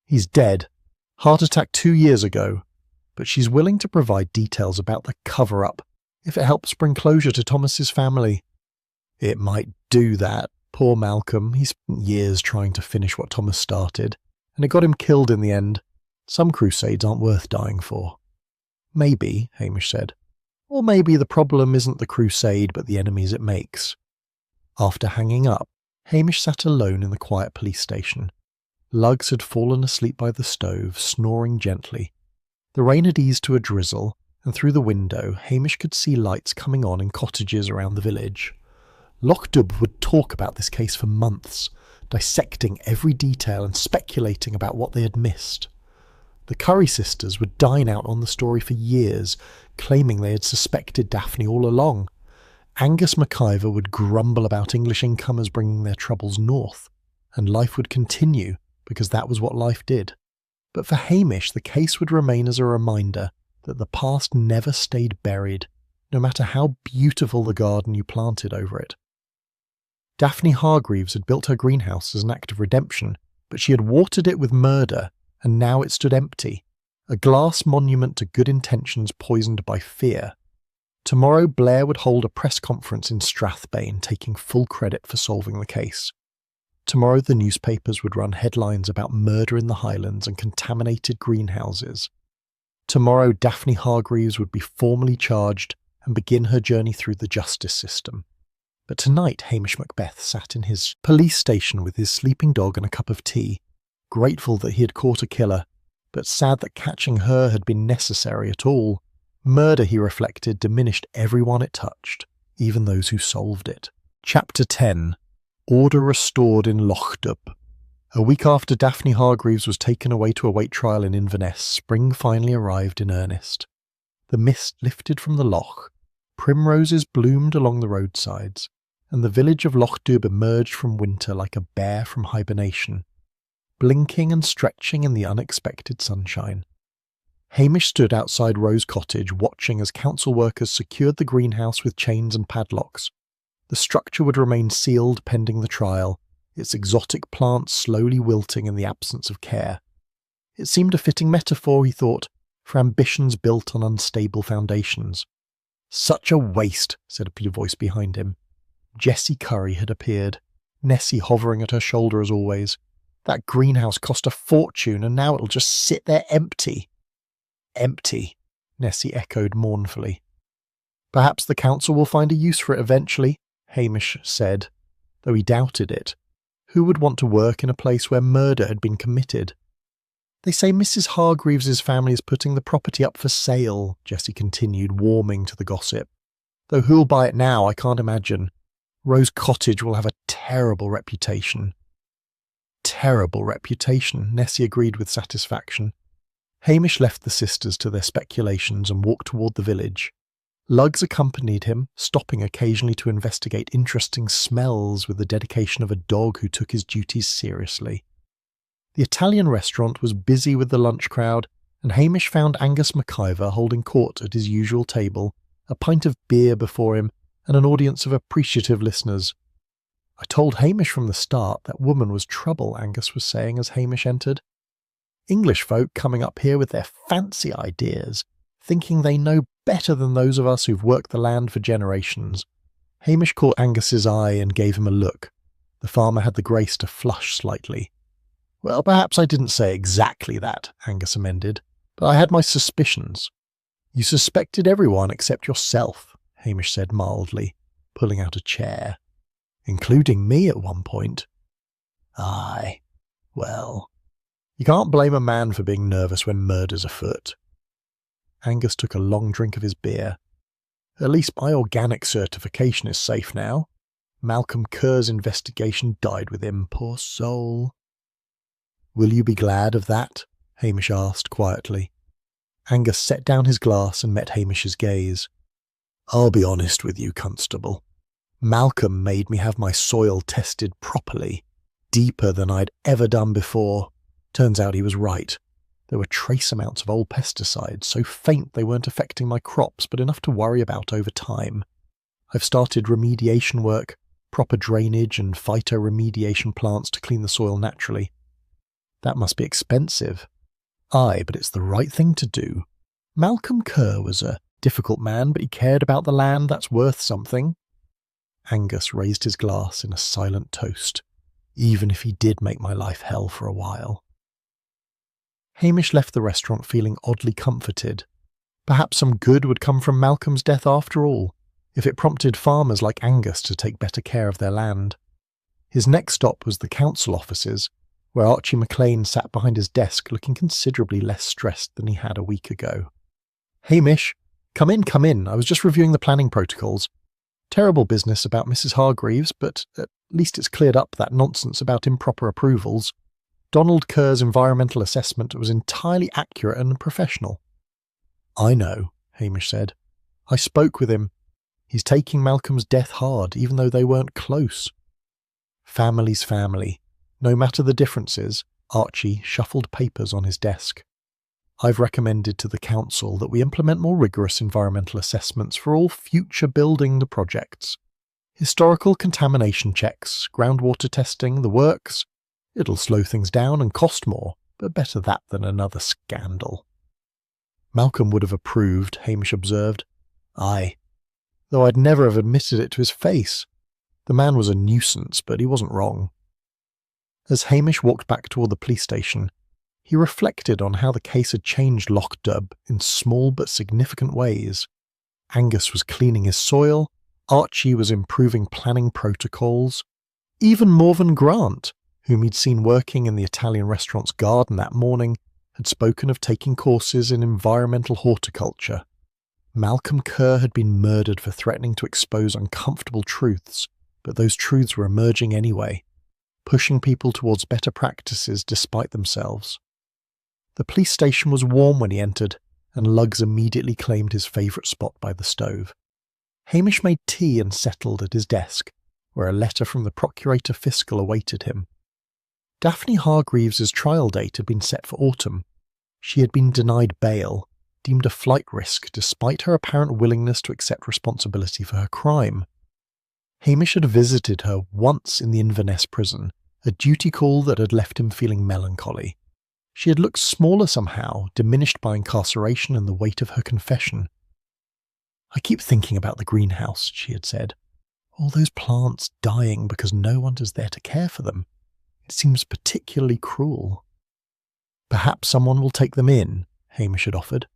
"He's dead. Heart attack 2 years ago. But she's willing to provide details about the cover-up, if it helps bring closure to Thomas's family." "It might do that. Poor Malcolm. He spent years trying to finish what Thomas started, and it got him killed in the end. Some crusades aren't worth dying for." "Maybe," Hamish said. "Or maybe the problem isn't the crusade but the enemies it makes." After hanging up, Hamish sat alone in the quiet police station. Lugs had fallen asleep by the stove, snoring gently. The rain had eased to a drizzle, and through the window Hamish could see lights coming on in cottages around the village. Lochdubb would talk about this case for months, dissecting every detail and speculating about what they had missed. The Curry sisters would dine out on the story for years, claiming they had suspected Daphne all along. Angus McIver would grumble about English incomers bringing their troubles north, and life would continue because that was what life did. But for Hamish, the case would remain as a reminder that the past never stayed buried, no matter how beautiful the garden you planted over it. Daphne Hargreaves had built her greenhouse as an act of redemption, but she had watered it with murder, and now it stood empty, a glass monument to good intentions poisoned by fear. Tomorrow Blair would hold a press conference in Strathbane, taking full credit for solving the case. Tomorrow the newspapers would run headlines about murder in the Highlands and contaminated greenhouses. Tomorrow Daphne Hargreaves would be formally charged and begin her journey through the justice system. But tonight Hamish Macbeth sat in his police station with his sleeping dog and a cup of tea, grateful that he had caught a killer, but sad that catching her had been necessary at all. Murder, he reflected, diminished everyone it touched, even those who solved it. Chapter 10. Order restored in Lochdubb. A week after Daphne Hargreaves was taken away to await trial in Inverness, spring finally arrived in earnest. The mist lifted from the loch, primroses bloomed along the roadsides, and the village of Lochdubb emerged from winter like a bear from hibernation, blinking and stretching in the unexpected sunshine. Hamish stood outside Rose Cottage watching as council workers secured the greenhouse with chains and padlocks. The structure would remain sealed pending the trial, its exotic plants slowly wilting in the absence of care. It seemed a fitting metaphor, he thought, for ambitions built on unstable foundations. "Such a waste," said a voice behind him. Jessie Curry had appeared, Nessie hovering at her shoulder as always. That greenhouse cost a fortune, and now it'll just sit there empty. "Empty," Nessie echoed mournfully. "Perhaps the council will find a use for it eventually," Hamish said, though he doubted it. Who would want to work in a place where murder had been committed? "They say Mrs. Hargreaves's family is putting the property up for sale," Jessie continued, warming to the gossip. "Though who'll buy it now, I can't imagine. Rose Cottage will have a terrible reputation." "Terrible reputation," Nessie agreed with satisfaction. Hamish left the sisters to their speculations and walked toward the village. Luggs accompanied him, stopping occasionally to investigate interesting smells with the dedication of a dog who took his duties seriously. The Italian restaurant was busy with the lunch crowd, and Hamish found Angus McIver holding court at his usual table, a pint of beer before him, and an audience of appreciative listeners. "I told Hamish from the start that woman was trouble," Angus was saying as Hamish entered. "English folk coming up here with their fancy ideas, thinking they know better than those of us who've worked the land for generations." Hamish caught Angus's eye and gave him a look. The farmer had the grace to flush slightly. "Well, perhaps I didn't say exactly that," Angus amended, "but I had my suspicions." "You suspected everyone except yourself," Hamish said mildly, pulling out a chair. "Including me at one point." "Aye, well, you can't blame a man for being nervous when murder's afoot." Angus took a long drink of his beer. "At least my organic certification is safe now. Malcolm Kerr's investigation died with him, poor soul." "Will you be glad of that?" Hamish asked quietly. Angus set down his glass and met Hamish's gaze. "I'll be honest with you, Constable. Malcolm made me have my soil tested properly, deeper than I'd ever done before. Turns out he was right. There were trace amounts of old pesticides, so faint they weren't affecting my crops, but enough to worry about over time. I've started remediation work, proper drainage and phytoremediation plants to clean the soil naturally. That must be expensive. Aye, but it's the right thing to do. Malcolm Kerr was a difficult man, but he cared about the land. That's worth something." Angus raised his glass in a silent toast. "Even if he did make my life hell for a while." Hamish left the restaurant feeling oddly comforted. Perhaps some good would come from Malcolm's death after all, if it prompted farmers like Angus to take better care of their land. His next stop was the council offices, where Archie McLean sat behind his desk looking considerably less stressed than he had a week ago. "Hamish, come in. I was just reviewing the planning protocols. Terrible business about Mrs. Hargreaves, but at least it's cleared up that nonsense about improper approvals. Donald Kerr's environmental assessment was entirely accurate and professional." "I know," Hamish said. "I spoke with him. He's taking Malcolm's death hard, even though they weren't close." Family's family. No matter the differences, Archie shuffled papers on his desk. "I've recommended to the council that we implement more rigorous environmental assessments for all future building projects. Historical contamination checks, groundwater testing, the works. It'll slow things down and cost more, but better that than another scandal." "Malcolm would have approved," Hamish observed. "Aye, though I'd never have admitted it to his face. The man was a nuisance, but he wasn't wrong." As Hamish walked back toward the police station, he reflected on how the case had changed Lockdub in small but significant ways. Angus was cleaning his soil, Archie was improving planning protocols. Even Morven Grant, whom he'd seen working in the Italian restaurant's garden that morning, had spoken of taking courses in environmental horticulture. Malcolm Kerr had been murdered for threatening to expose uncomfortable truths, but those truths were emerging anyway, pushing people towards better practices despite themselves. The police station was warm when he entered, and Luggs immediately claimed his favourite spot by the stove. Hamish made tea and settled at his desk, where a letter from the Procurator Fiscal awaited him. Daphne Hargreaves's trial date had been set for autumn. She had been denied bail, deemed a flight risk despite her apparent willingness to accept responsibility for her crime. Hamish had visited her once in the Inverness prison, a duty call that had left him feeling melancholy. She had looked smaller somehow, diminished by incarceration and the weight of her confession. "I keep thinking about the greenhouse," she had said. "All those plants dying because no one is there to care for them. It seems particularly cruel." "Perhaps someone will take them in," Hamish had offered.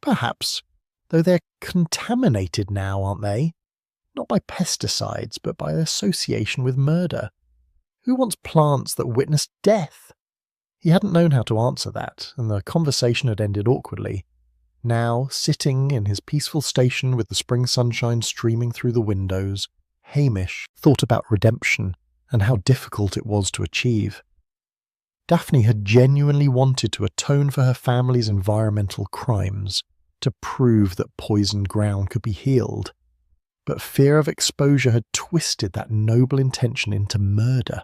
"Perhaps, though they're contaminated now, aren't they? Not by pesticides, but by association with murder. Who wants plants that witness death?" He hadn't known how to answer that, and the conversation had ended awkwardly. Now, sitting in his peaceful station with the spring sunshine streaming through the windows, Hamish thought about redemption and how difficult it was to achieve. Daphne had genuinely wanted to atone for her family's environmental crimes, to prove that poisoned ground could be healed. But fear of exposure had twisted that noble intention into murder.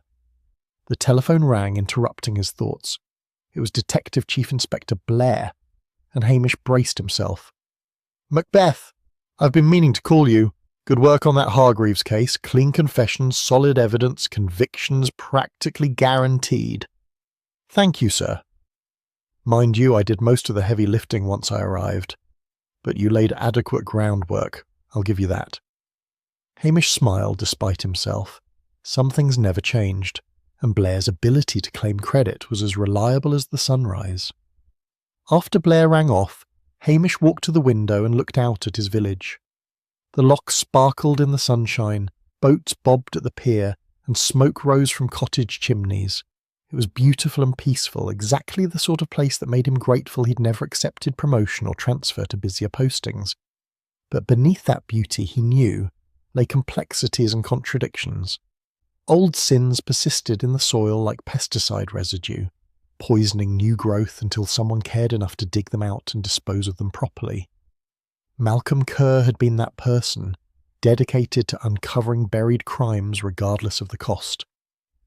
The telephone rang, interrupting his thoughts. It was Detective Chief Inspector Blair, and Hamish braced himself. "Macbeth, I've been meaning to call you. Good work on that Hargreaves case. Clean confessions, solid evidence, convictions practically guaranteed." "Thank you, sir." "Mind you, I did most of the heavy lifting once I arrived. But you laid adequate groundwork, I'll give you that." Hamish smiled despite himself. Some things never changed, and Blair's ability to claim credit was as reliable as the sunrise. After Blair rang off, Hamish walked to the window and looked out at his village. The loch sparkled in the sunshine, boats bobbed at the pier, and smoke rose from cottage chimneys. It was beautiful and peaceful, exactly the sort of place that made him grateful he'd never accepted promotion or transfer to busier postings. But beneath that beauty, he knew, lay complexities and contradictions. Old sins persisted in the soil like pesticide residue, poisoning new growth until someone cared enough to dig them out and dispose of them properly. Malcolm Kerr had been that person, dedicated to uncovering buried crimes regardless of the cost,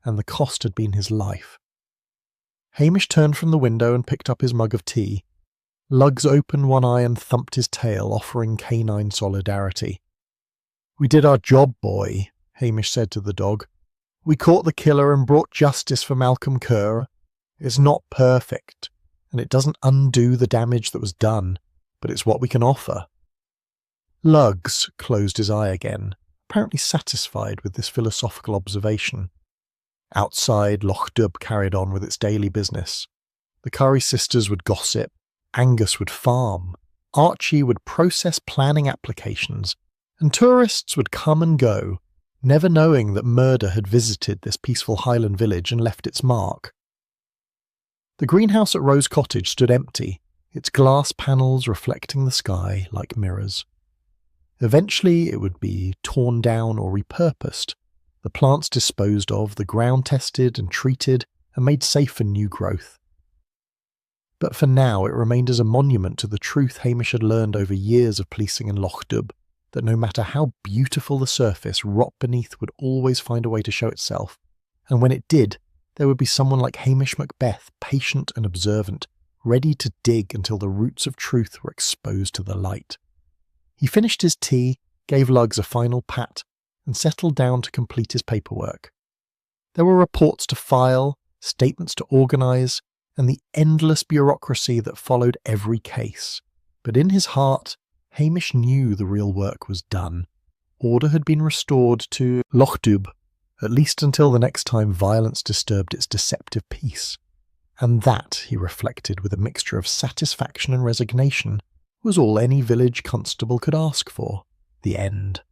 and the cost had been his life. Hamish turned from the window and picked up his mug of tea. Lugs opened one eye and thumped his tail, offering canine solidarity. "We did our job, boy," Hamish said to the dog. "We caught the killer and brought justice for Malcolm Kerr. It's not perfect, and it doesn't undo the damage that was done, but it's what we can offer." Lugs closed his eye again, apparently satisfied with this philosophical observation. Outside, Loch Dubh carried on with its daily business. The Curry sisters would gossip, Angus would farm, Archie would process planning applications, and tourists would come and go, never knowing that murder had visited this peaceful Highland village and left its mark. The greenhouse at Rose Cottage stood empty, its glass panels reflecting the sky like mirrors. Eventually it would be torn down or repurposed, the plants disposed of, the ground tested and treated and made safe for new growth. But for now it remained as a monument to the truth Hamish had learned over years of policing in Loch Dubh, that no matter how beautiful the surface, rot beneath would always find a way to show itself, and when it did, there would be someone like Hamish Macbeth, patient and observant, ready to dig until the roots of truth were exposed to the light. He finished his tea, gave Lugs a final pat, and settled down to complete his paperwork. There were reports to file, statements to organise, and the endless bureaucracy that followed every case. But in his heart, Hamish knew the real work was done. Order had been restored to Loch Dubh, at least until the next time violence disturbed its deceptive peace. And that, he reflected with a mixture of satisfaction and resignation, was all any village constable could ask for. The end.